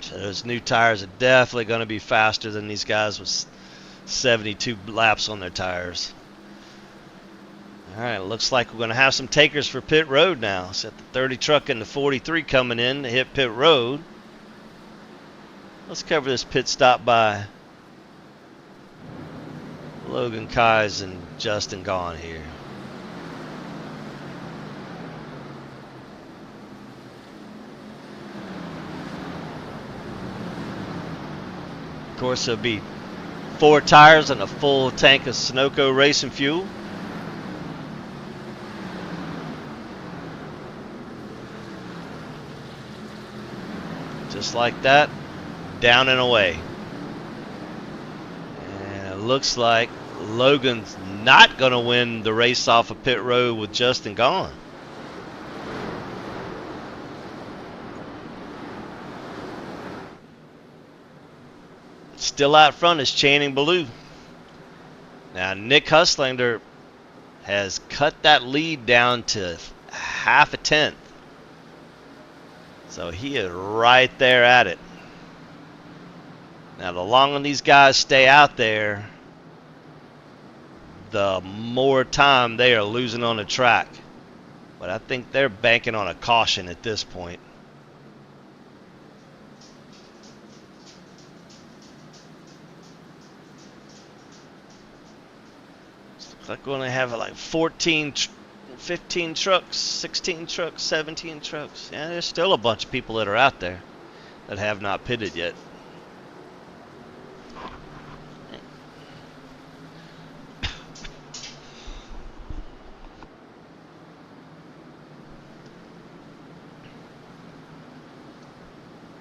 So those new tires are definitely going to be faster than these guys with 72 laps on their tires. All right, looks like we're going to have some takers for pit road now. Set the 30 truck and the 43 coming in to hit pit road. Let's cover this pit stop by Logan Kais and Justin Gaughan here. Of course, there'll be 4 tires and a full tank of Sunoco racing fuel. Just like that, down and away. And it looks like Logan's not going to win the race off of pit road with Justin Gaughan. Still out front is Channing Ballou. Now Nick Huslander has cut that lead down to half a tenth. So he is right there at it. Now the longer these guys stay out there, the more time they are losing on the track. But I think they're banking on a caution at this point. Looks like we're going to have like 14, 15 trucks, 16 trucks, 17 trucks. Yeah, there's still a bunch of people that are out there that have not pitted yet.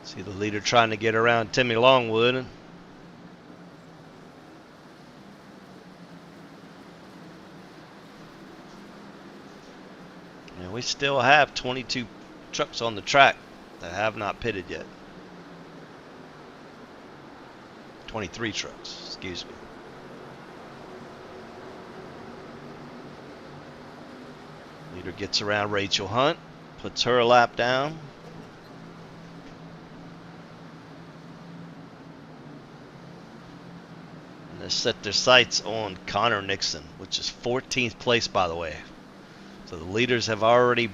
See the leader trying to get around Timmy Longwood. And we still have 22 trucks on the track that have not pitted yet. 23 trucks, excuse me. Leader gets around Rachel Hunt, puts her a lap down. And they set their sights on Connor Nixon, which is 14th place, by the way. So the leaders have already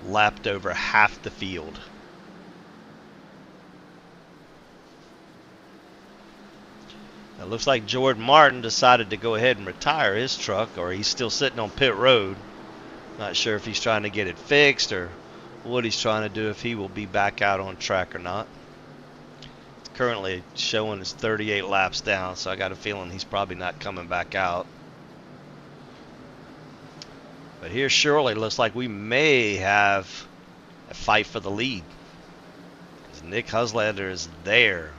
lapped over half the field. Now it looks like Jordan Martin decided to go ahead and retire his truck, or he's still sitting on pit road. Not sure if he's trying to get it fixed or what he's trying to do, if he will be back out on track or not. It's currently showing his 38 laps down, so I got a feeling he's probably not coming back out. But here surely looks like we may have a fight for the lead, because Nick Huslander is there.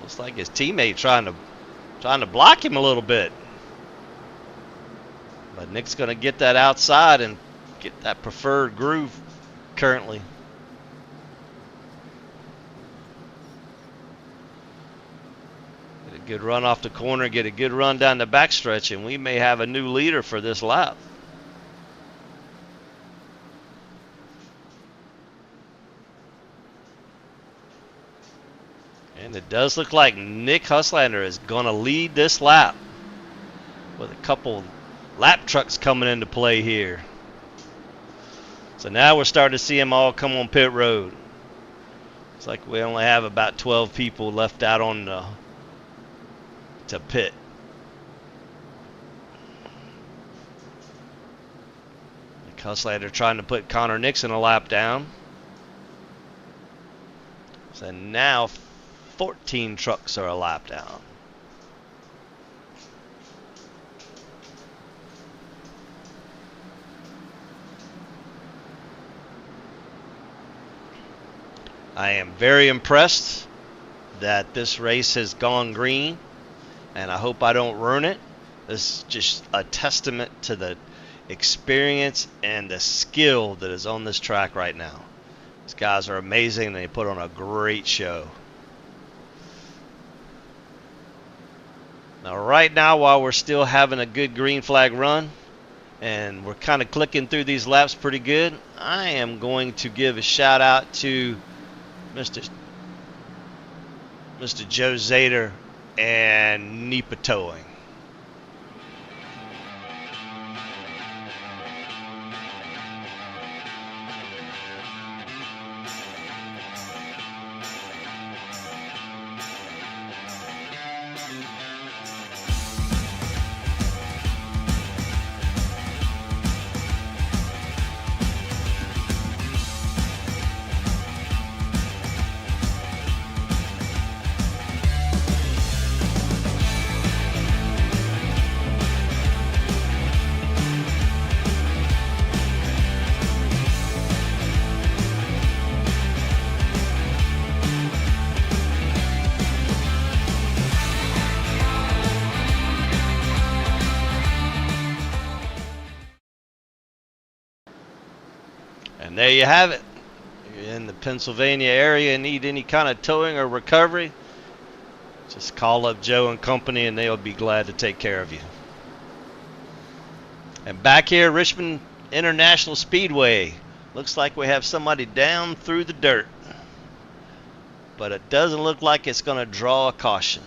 Looks like his teammate trying to block him a little bit. But Nick's going to get that outside and get that preferred groove currently. Get a good run off the corner, get a good run down the backstretch, and we may have a new leader for this lap. And it does look like Nick Huslander is going to lead this lap, with a couple lap trucks coming into play here. So now we're starting to see them all come on pit road. It's like we only have about 12 people left out on to pit. Nick Huslander trying to put Connor Nixon a lap down. So now 14 trucks are a lap down. I am very impressed that this race has gone green, and I hope I don't ruin it. This is just a testament to the experience and the skill that is on this track right now. These guys are amazing, and they put on a great show. Now, right now, while we're still having a good green flag run, and we're kind of clicking through these laps pretty good, I am going to give a shout out to Mr. Joe Zader and Nipa Towing. And there you have it. If you're in the Pennsylvania area and need any kind of towing or recovery, just call up Joe and Company and they'll be glad to take care of you. And back here, Richmond International Speedway. Looks like we have somebody down through the dirt. But it doesn't look like it's going to draw a caution.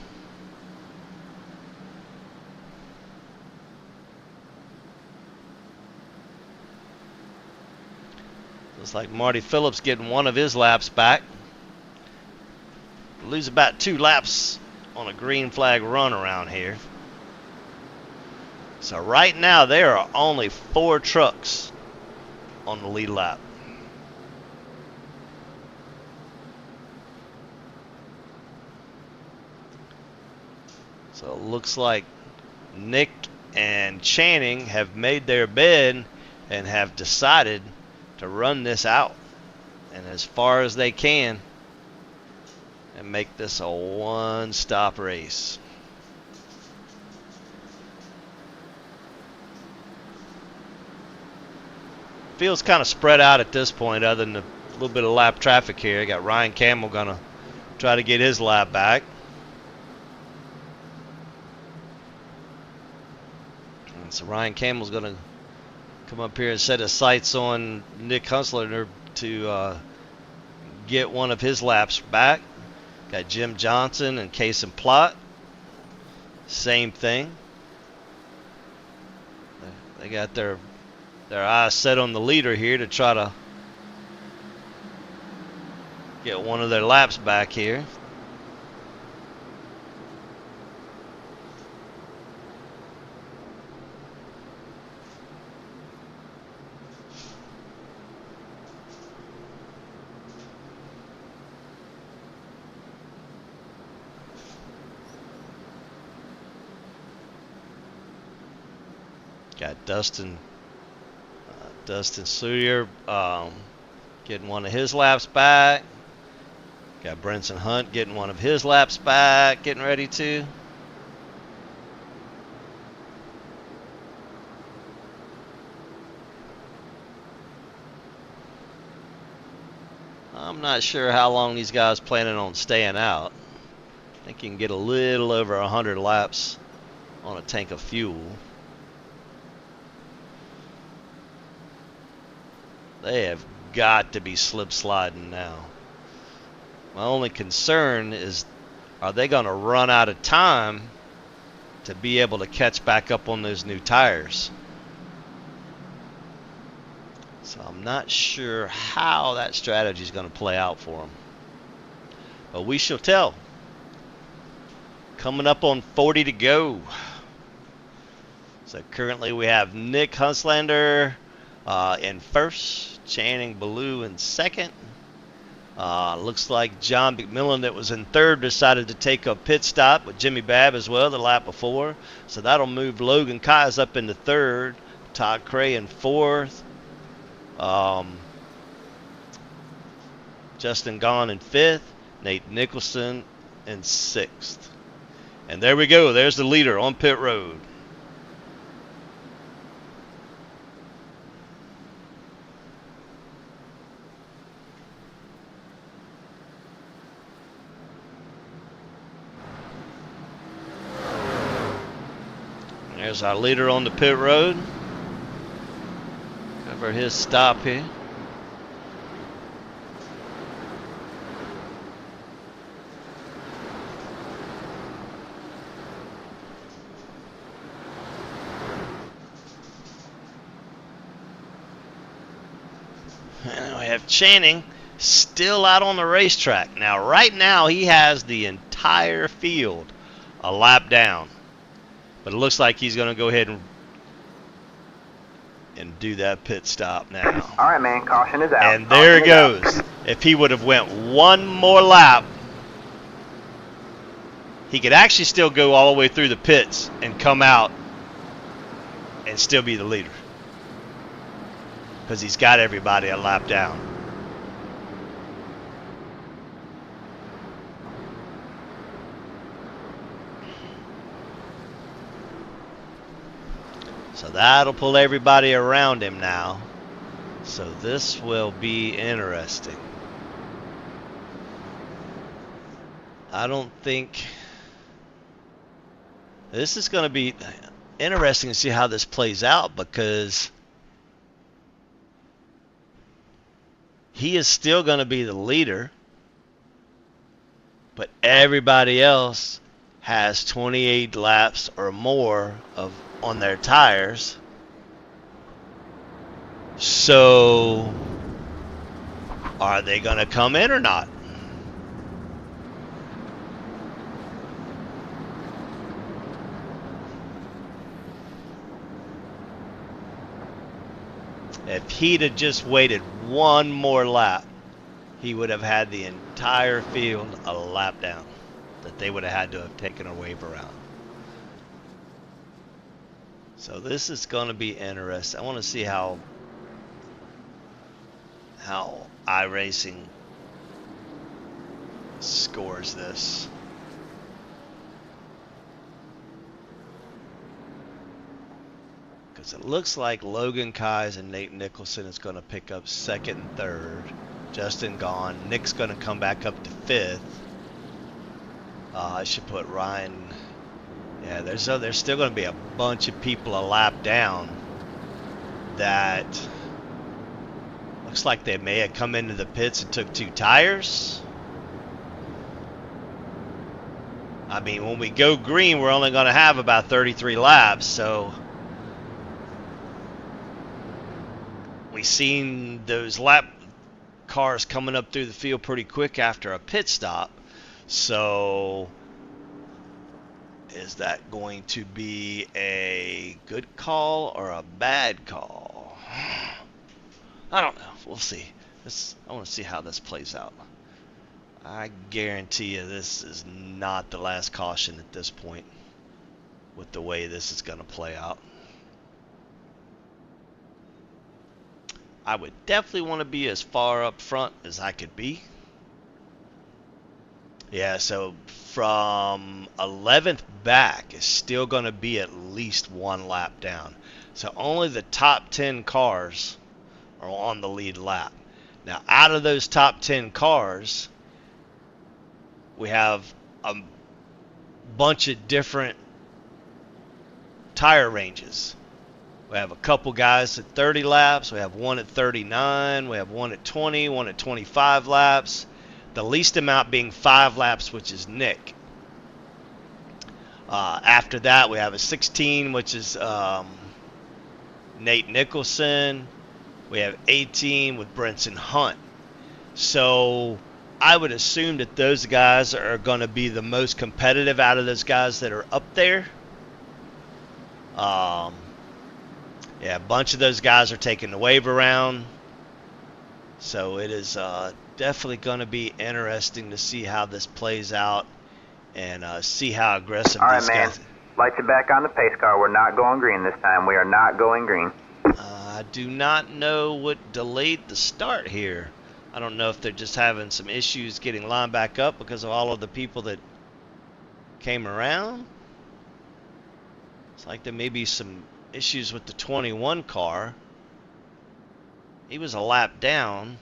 Looks like Marty Phillips getting one of his laps back. Lose about 2 laps on a green flag run around here. So right now there are only 4 trucks on the lead lap. So it looks like Nick and Channing have made their bed and have decided to run this out and as far as they can and make this a one-stop race. Feels kind of spread out at this point, other than a little bit of lap traffic here. You got Ryan Campbell gonna try to get his lap back. And so Ryan Campbell's gonna come up here and set his sights on Nick Huslander to get one of his laps back. Got Jim Johnson and Case and Plot. Same thing. They got their eyes set on the leader here to try to get one of their laps back here. Got Dustin Suter getting one of his laps back. Got Brenson Hunt getting one of his laps back, getting ready to. I'm not sure how long these guys planning on staying out. I think you can get a little over 100 laps on a tank of fuel. They have got to be slip sliding now. My only concern is, are they going to run out of time to be able to catch back up on those new tires? So I'm not sure how that strategy is going to play out for them. But we shall tell. Coming up on 40 to go. So currently we have Nick Hunslander in first, Channing Ballou in second. Looks like John McMillan, that was in third, decided to take a pit stop with Jimmy Babb as well the lap before. So that'll move Logan Keyes up into third, Todd Cray in fourth, Justin Gahn in fifth, Nate Nicholson in sixth. And there we go. There's the leader on pit road. There's our leader on the pit road. Cover his stop here. And we have Channing still out on the racetrack. Now, right now, he has the entire field a lap down. But it looks like he's going to go ahead and do that pit stop now. All right, man. Caution is out. And there it goes. If he would have went one more lap, he could actually still go all the way through the pits and come out and still be the leader. Because he's got everybody a lap down. So that'll pull everybody around him now. So this will be interesting. I don't think... This is going to be interesting to see how this plays out, because he is still going to be the leader, but everybody else has 28 laps or more on their tires. So are they going to come in or not? If he'd have just waited one more lap, he would have had the entire field a lap down that they would have had to have taken a wave around. So this is going to be interesting. I want to see how iRacing scores this. Because it looks like Logan Keyes and Nate Nicholson is going to pick up second and third. Justin gone. Nick's going to come back up to fifth. I should put Ryan. Yeah, there's still going to be a bunch of people a lap down that looks like they may have come into the pits and took two tires. I mean, when we go green, we're only going to have about 33 laps, so we've seen those lap cars coming up through the field pretty quick after a pit stop. So is that going to be a good call or a bad call? I don't know. We'll see. I want to see how this plays out. I guarantee you this is not the last caution at this point with the way this is going to play out. I would definitely want to be as far up front as I could be. Yeah, so from 11th back is still going to be at least 1 lap down. So only the top 10 cars are on the lead lap. Now, out of those top 10 cars, we have a bunch of different tire ranges. We have a couple guys at 30 laps. We have one at 39. We have one at 20, one at 25 laps. The least amount being 5 laps, which is Nick. After that, we have a 16, which is Nate Nicholson. We have 18 with Brenson Hunt. So I would assume that those guys are going to be the most competitive out of those guys that are up there. Yeah, a bunch of those guys are taking the wave around. So it is definitely going to be interesting to see how this plays out and see how aggressive All right, these man. guys. Lights are back on the pace car. We're not going green this time. We are not going green. I do not know what delayed the start here. I don't know if they're just having some issues getting lined back up because of all of the people that came around. It's like there may be some issues with the 21 car. He was a lap down.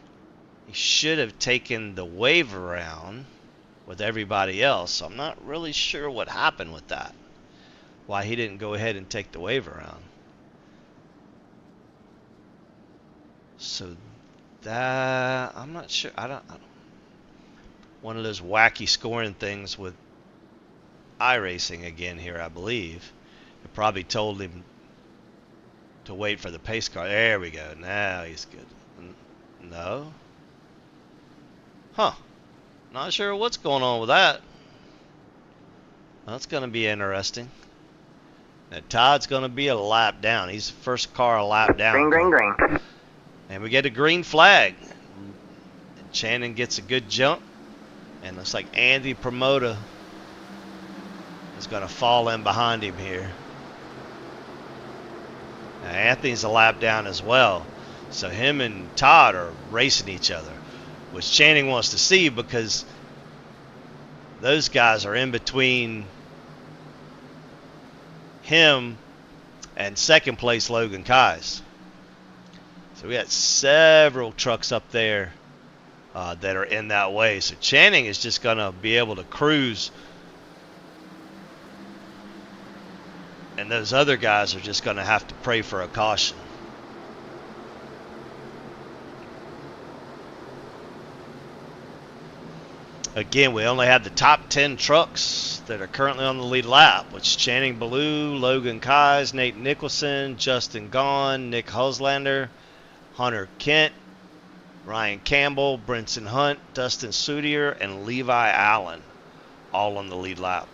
He should have taken the wave around with everybody else. So I'm not really sure what happened with that. Why he didn't go ahead and take the wave around. So that I'm not sure. I don't one of those wacky scoring things with iRacing again here, I believe. It probably told him to wait for the pace car. There we go. Now he's good. No. Huh. Not sure what's going on with that. That's going to be interesting. Now Todd's going to be a lap down. He's the first car a lap down. Green, green, green. And we get a green flag. And Shannon gets a good jump. And looks like Andy Promoter is going to fall in behind him here. Now Anthony's a lap down as well. So him and Todd are racing each other, which Channing wants to see because those guys are in between him and second place Logan Kais. So we got several trucks up there that are in that way. So Channing is just going to be able to cruise. And those other guys are just going to have to pray for a caution. Again, we only have the top 10 trucks that are currently on the lead lap, which is Channing Ballou, Logan Kais, Nate Nicholson, Justin Gaughan, Nick Huslander, Hunter Kent, Ryan Campbell, Brenson Hunt, Dustin Sudier, and Levi Allen, all on the lead lap.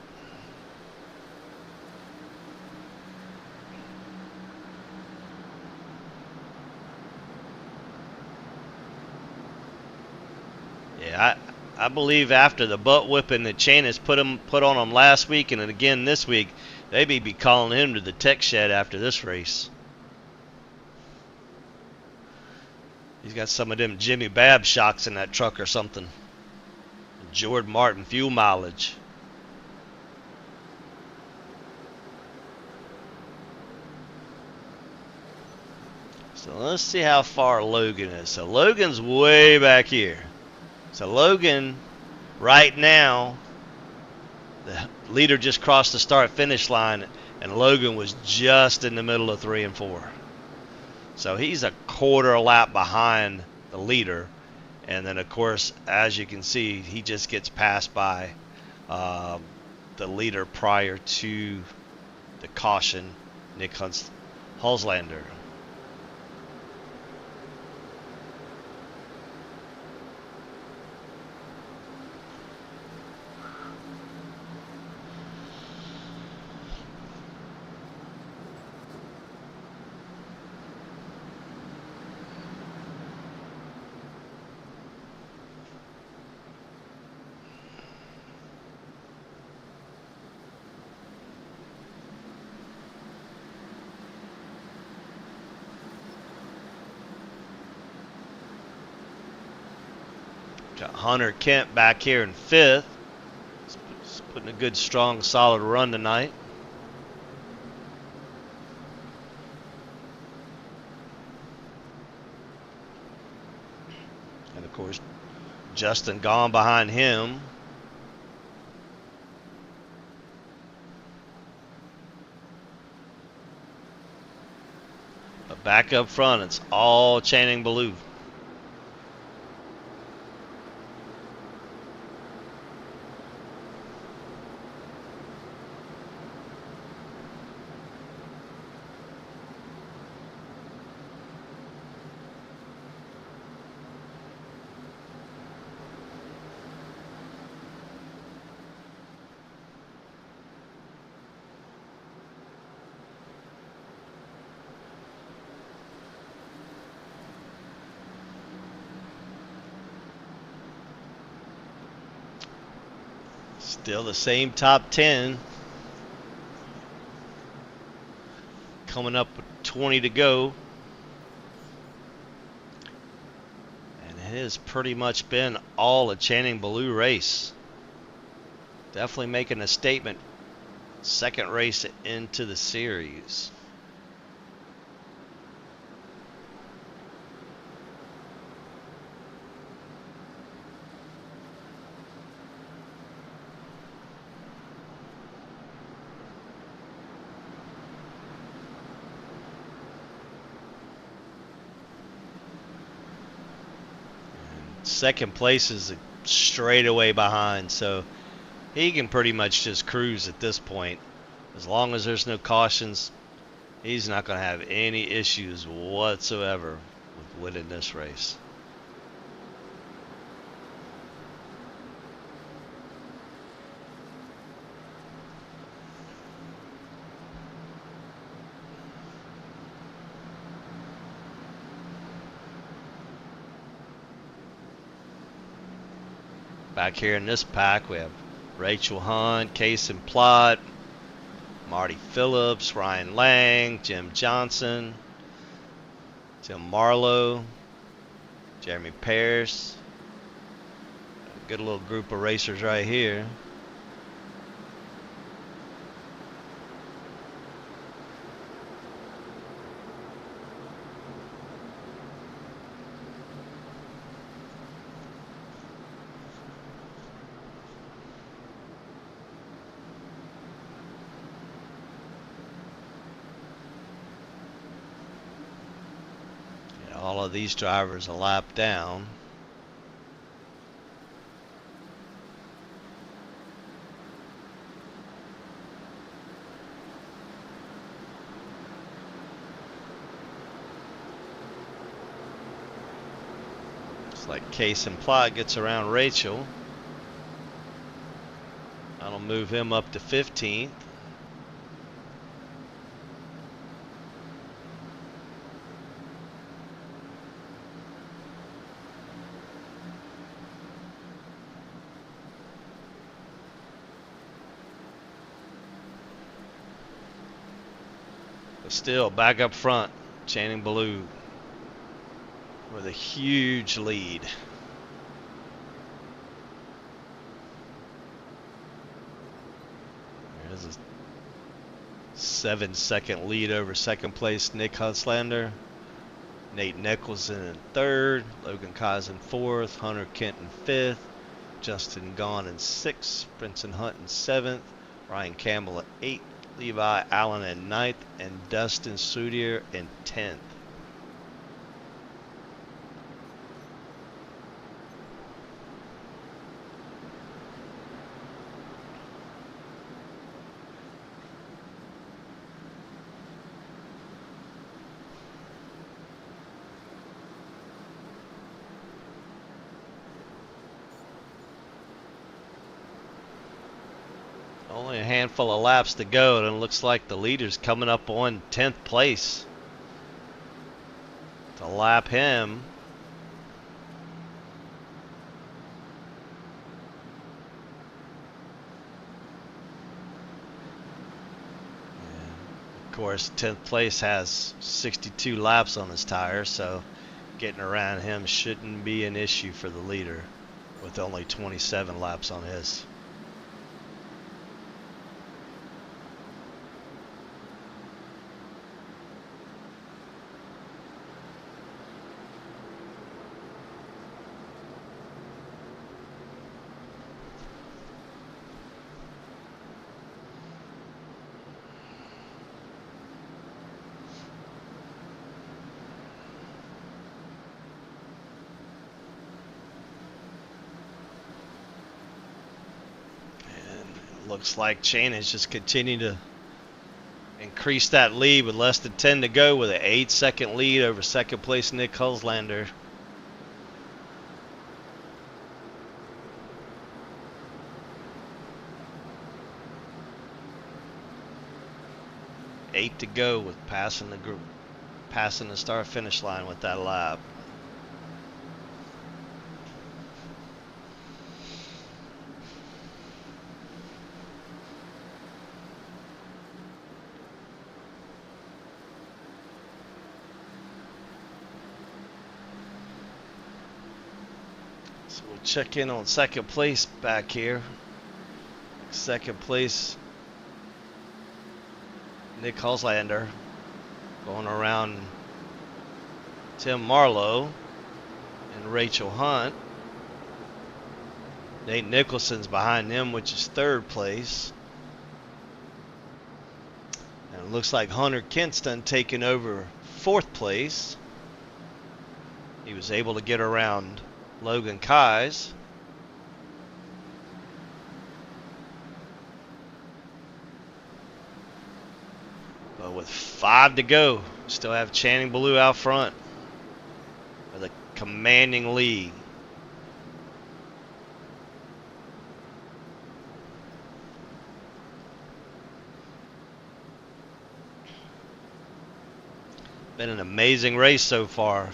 Yeah, I believe after the butt whipping that Channis put on him last week and again this week, they may be calling him to the tech shed after this race. He's got some of them Jimmy Babb shocks in that truck or something. Jordan Martin fuel mileage. So let's see how far Logan is. So Logan's way back here. So Logan, right now, the leader just crossed the start-finish line, and Logan was just in the middle of 3 and 4. So he's a quarter lap behind the leader. And then, of course, as you can see, he just gets passed by the leader prior to the caution, Nick Huslander. Got Hunter Kent back here in 5th. He's putting a good, strong, solid run tonight. And of course, Justin gone behind him. But back up front, it's all Channing Ballou. Still the same top 10. Coming up with 20 to go. And it has pretty much been all a Channing Ballou race. Definitely making a statement. Second race into the series. Second place is straight away behind, so he can pretty much just cruise at this point. As long as there's no cautions, he's not going to have any issues whatsoever with winning this race. Back here in this pack, we have Rachel Hunt, Case and Plot, Marty Phillips, Ryan Lang, Jim Johnson, Tim Marlowe, Jeremy Pierce. A good little group of racers right here. All of these drivers a lap down. Looks like Case and Plot gets around Rachel. That'll move him up to 15th. Still back up front, Channing Ballou with a huge lead. There's a 7-second lead over second place Nick Huslander. Nate Nicholson in 3rd, Logan Kaz in 4th, Hunter Kent in 5th, Justin Gahn in 6th, Brinson Hunt in 7th, Ryan Campbell at 8th, Levi Allen in 9th, and Dustin Sudier in 10th. Only a handful of laps to go, and it looks like the leader's coming up on 10th place. To lap him. And of course, 10th place has 62 laps on his tire, so getting around him shouldn't be an issue for the leader. with only 27 laps on his. Looks like Shannon's just continuing to increase that lead with less than 10 to go with an 8-second lead over second place Nick Hulslander. Eight to go with passing the start finish line with that lap. So we'll check in on second place back here. Second place, Nick Hulslander, going around Tim Marlowe and Rachel Hunt. Nate Nicholson's behind them, which is third place. And it looks like Hunter Kinston taking over fourth place. He was able to get around Logan Kais. But with 5 to go, still have Channing Ballou out front with a commanding lead. Been an amazing race so far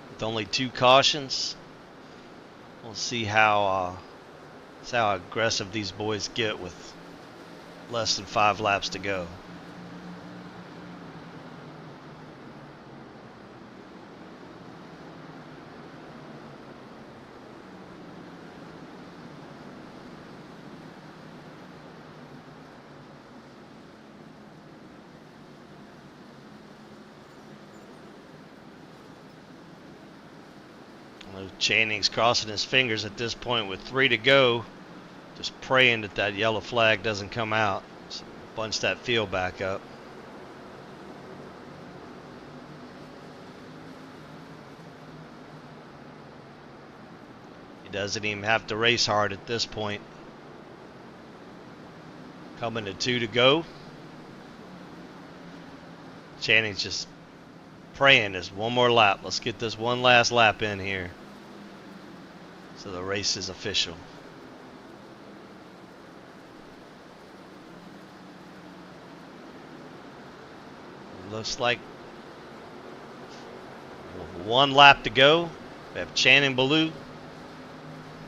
with only 2 cautions. We'll see how aggressive these boys get with less than 5 laps to go. Channing's crossing his fingers at this point with 3 to go, just praying that that yellow flag doesn't come out, so bunch that field back up. He doesn't even have to race hard at this point. Coming to 2 to go. Channing's just praying there's one more lap. Let's get this one last lap in here, so the race is official. Looks like 1 lap to go. We have Channing Ballou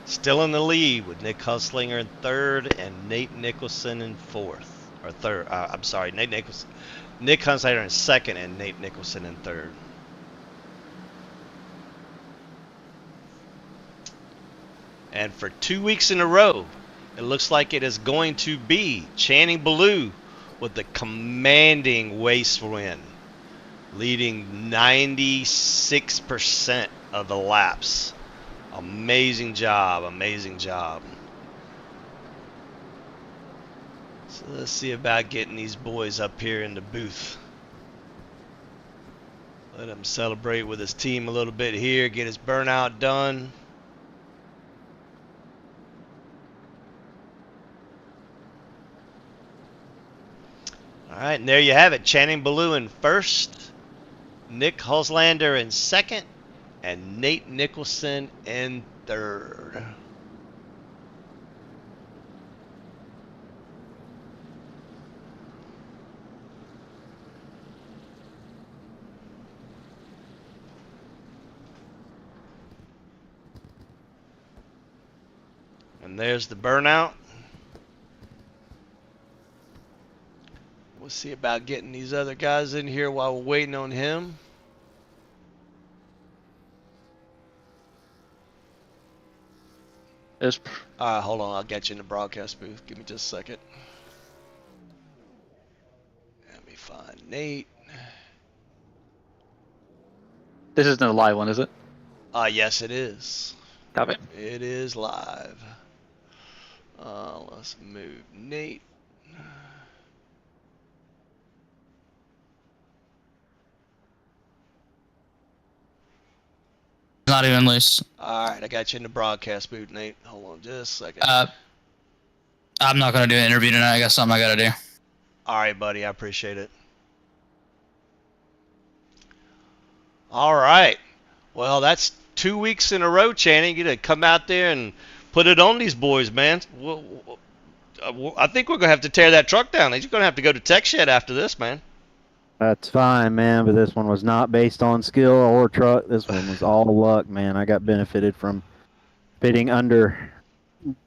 still in the lead with Nick Hulslander in third and Nate Nicholson in fourth. Or third, I'm sorry, Nick Hulslander in second and Nate Nicholson in third. And for 2 weeks in a row, it looks like it is going to be Channing Ballou with the commanding race win, leading 96% of the laps. Amazing job, amazing job. So let's see about getting these boys up here in the booth. Let him celebrate with his team a little bit here, get his burnout done. All right, and there you have it. Channing Ballou in first, Nick Hulslander in second, and Nate Nicholson in third. And there's the burnout. We'll see about getting these other guys in here while we're waiting on him. It's Hold on. I'll get you in the broadcast booth. Give me just a second. Let me find Nate. this isn't a live one, is it? Yes, it is. Copy. It is live. Let's move Nate. Not even loose. All right, I got you in the broadcast booth, Nate. Hold on just a second. I'm not gonna do an interview tonight. I got something I gotta do. All right, buddy. I appreciate it. All right. Well, that's 2 weeks in a row, Channing. You got to come out there and put it on these boys, man. I think we're going to have to tear that truck down. You're going to have to go to Tech Shed after this, man. That's fine, man, but this one was not based on skill or truck. This one was all luck, man. I got benefited from pitting under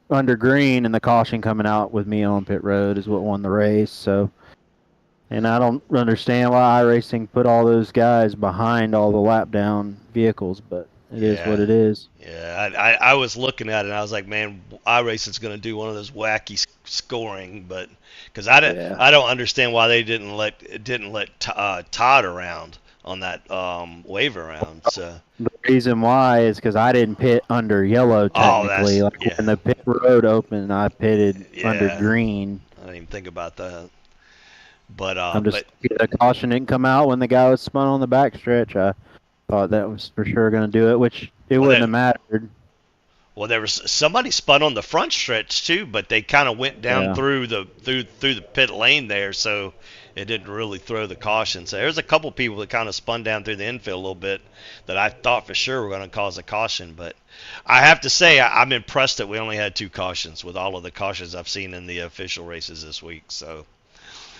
green, and the caution coming out with me on pit road is what won the race. So, and I don't understand why iRacing put all those guys behind all the lap down vehicles, but it is what it is. Yeah, I was looking at it and I was like, man, iRacing's going to do one of those wacky scoring, but because I don't understand why they didn't let Todd around on that wave around. So the reason why is because I didn't pit under yellow technically. When the pit road opened, I pitted under green. I didn't even think about that. But the caution didn't come out when the guy was spun on the backstretch. I thought that was for sure going to do it, which it wouldn't have mattered. Well, there was somebody spun on the front stretch too, but they kind of went down through the pit lane there, so it didn't really throw the caution. So there's a couple people that kind of spun down through the infield a little bit that I thought for sure were going to cause a caution. But I have to say I'm impressed that we only had 2 cautions with all of the cautions I've seen in the official races this week. So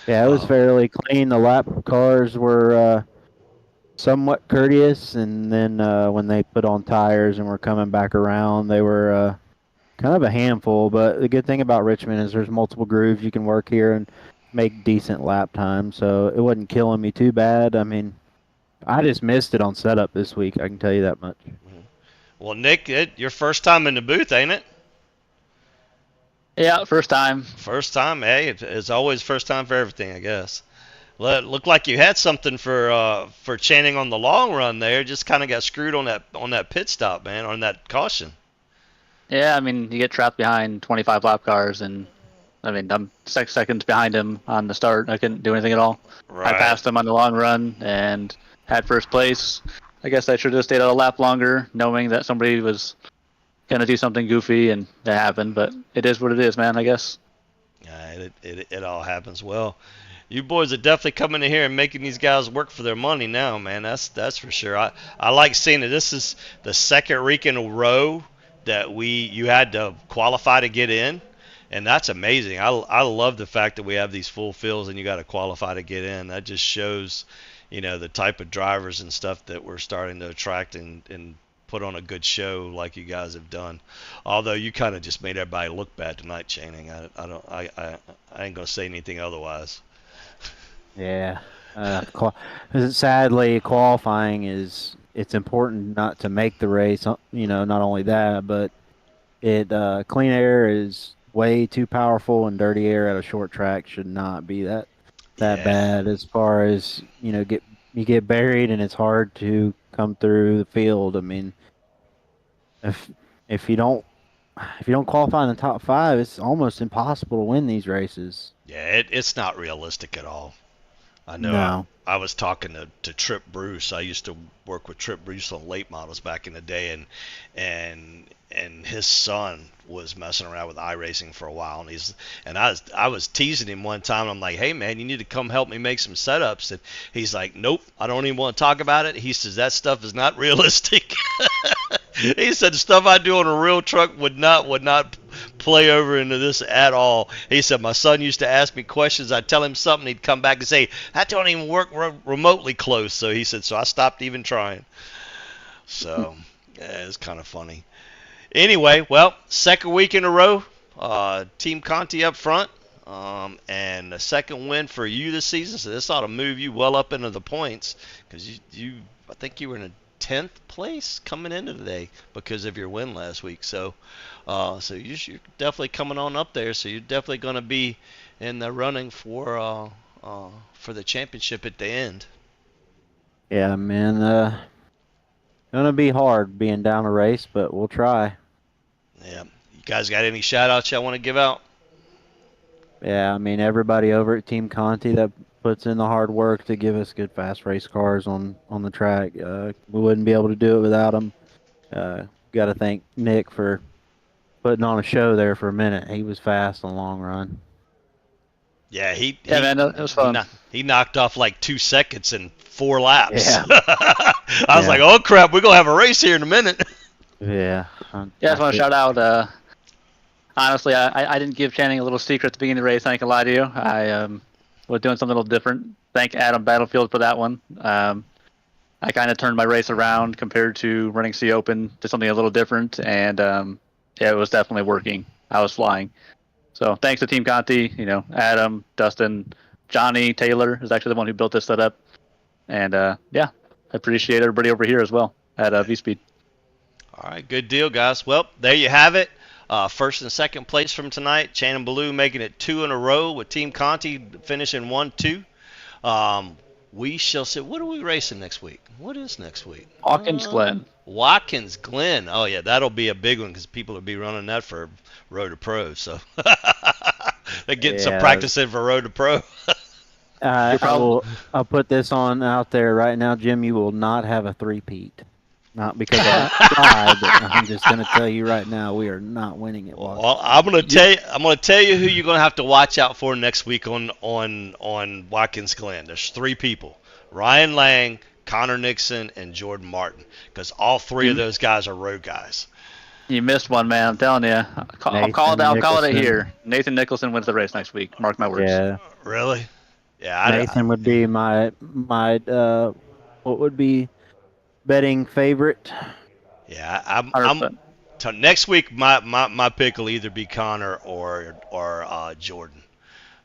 yeah, it was fairly clean. The lap cars were somewhat courteous, and then when they put on tires and were coming back around, they were kind of a handful. But the good thing about Richmond is there's multiple grooves you can work here and make decent lap time, so it wasn't killing me too bad. I mean, I just missed it on setup this week, I can tell you that much. Well, Nick, your first time in the booth, ain't it? Yeah, first time. First time, hey, it's always first time for everything, I guess. Well, it looked like you had something for Channing on the long run there. Just kind of got screwed on that pit stop, man, on that caution. Yeah, I mean, you get trapped behind 25 lap cars, and I mean, I'm 6 seconds behind him on the start. I couldn't do anything at all. Right. I passed him on the long run and had first place. I guess I should have stayed out a lap longer, knowing that somebody was going to do something goofy, and that happened. But it is what it is, man, I guess. Yeah, it all happens. Well, you boys are definitely coming in here and making these guys work for their money now, man. That's for sure. I like seeing it. This is the second week in a row that you had to qualify to get in, and that's amazing. I love the fact that we have these full fields and you got to qualify to get in. That just shows, the type of drivers and stuff that we're starting to attract and put on a good show like you guys have done. Although you kind of just made everybody look bad tonight, Channing. I ain't gonna say anything otherwise. Yeah. Sadly, qualifying it's important not to make the race. Not only that, but clean air is way too powerful, and dirty air at a short track should not be that bad. As far as you get buried and it's hard to come through the field. I mean, if you don't qualify in the top 5, it's almost impossible to win these races. Yeah, it's not realistic at all. I know. No. I was talking to Trip Bruce. I used to work with Trip Bruce on late models back in the day, and his son was messing around with iRacing for a while, and I was teasing him one time. I'm like, hey man, you need to come help me make some setups, and he's like, nope, I don't even want to talk about it. He says that stuff is not realistic. He said the stuff I do on a real truck would not play over into this at all. He said my son used to ask me questions. I'd tell him something, he'd come back and say that don't even work remotely close. So he said, so I stopped even trying. So yeah, it's kind of funny. Anyway, well, second week in a row, Team Conti up front, and a second win for you this season. So this ought to move you well up into the points, because I think you were in a 10th place coming into today because of your win last week. So, you're definitely coming on up there. So you're definitely going to be in the running for the championship at the end. Yeah, man. Gonna be hard being down a race, but we'll try. Yeah. You guys got any shout outs y'all want to give out? Yeah, I mean everybody over at Team Conti that puts in the hard work to give us good fast race cars on the track. We wouldn't be able to do it without them. Got to thank Nick for putting on a show there for a minute. He was fast on the long run. Yeah, man, it was fun. He knocked off like 2 seconds in 4 laps. Yeah. I was like, oh crap, we're gonna have a race here in a minute. Yeah. I just want to shout out. Honestly, I didn't give Channing a little secret at the beginning of the race. I ain't gonna lie to you. I was doing something a little different. Thank Adam Battlefield for that one. I kind of turned my race around compared to running C Open to something a little different, and yeah, it was definitely working. I was flying. So thanks to Team Conti, Adam, Dustin, Johnny, Taylor is actually the one who built this setup. And yeah, I appreciate everybody over here as well at V-Speed. All right, good deal, guys. Well, there you have it. First and second place from tonight. Channing Ballou making it 2 in a row with Team Conti finishing 1-2. We shall see. What are we racing next week? What is next week? Watkins Glen. Watkins Glen. Oh, yeah, that'll be a big one because people will be running that for Road to Pro. So they're getting some practice in for Road to Pro. I'll put this on out there right now, Jim. You will not have a three-peat. Not because I tried, but I'm just going to tell you right now, we are not winning at Watkins. Well, I'm going to tell you who you're going to have to watch out for next week on Watkins Glen. There's 3 people: Ryan Lang, Connor Nixon, and Jordan Martin, because all 3 of those guys are road guys. You missed one, man. I'm telling you. I'll call it here. Nathan Nicholson wins the race next week. Mark my words. Yeah. Really? Yeah. Nathan would be my what would be betting favorite. Yeah, I'm so next week my pick will either be Connor or Jordan.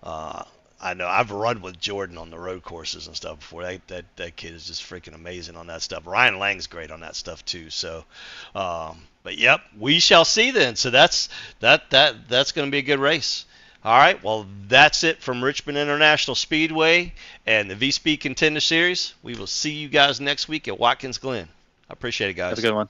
I know I've run with Jordan on the road courses and stuff before. That kid is just freaking amazing on that stuff. Ryan Lang's great on that stuff too. So, but yep, we shall see then. So that's going to be a good race. All right, well, that's it from Richmond International Speedway and the V-Speed Contender Series. We will see you guys next week at Watkins Glen. I appreciate it, guys. Have a good one.